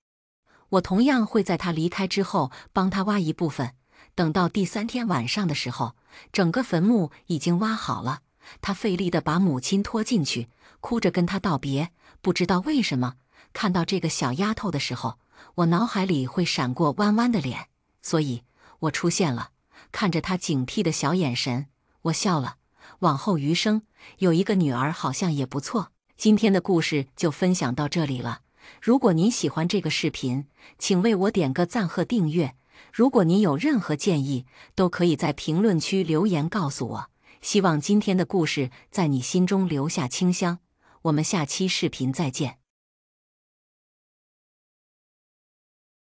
Speaker 1: 我同样会在她离开之后帮她挖一部分。等到第3天晚上的时候，整个坟墓已经挖好了。她费力地把母亲拖进去，哭着跟她道别。不知道为什么，看到这个小丫头的时候，我脑海里会闪过弯弯的脸，所以我出现了。看着她警惕的小眼神，我笑了。往后余生，有一个女儿好像也不错。今天的故事就分享到这里了。如果您喜欢这个视频，请为我点个赞和订阅。如果您有任何建议，都可以在评论区留言告诉我。希望今天的故事在你心中留下清香。我们下期视频再见。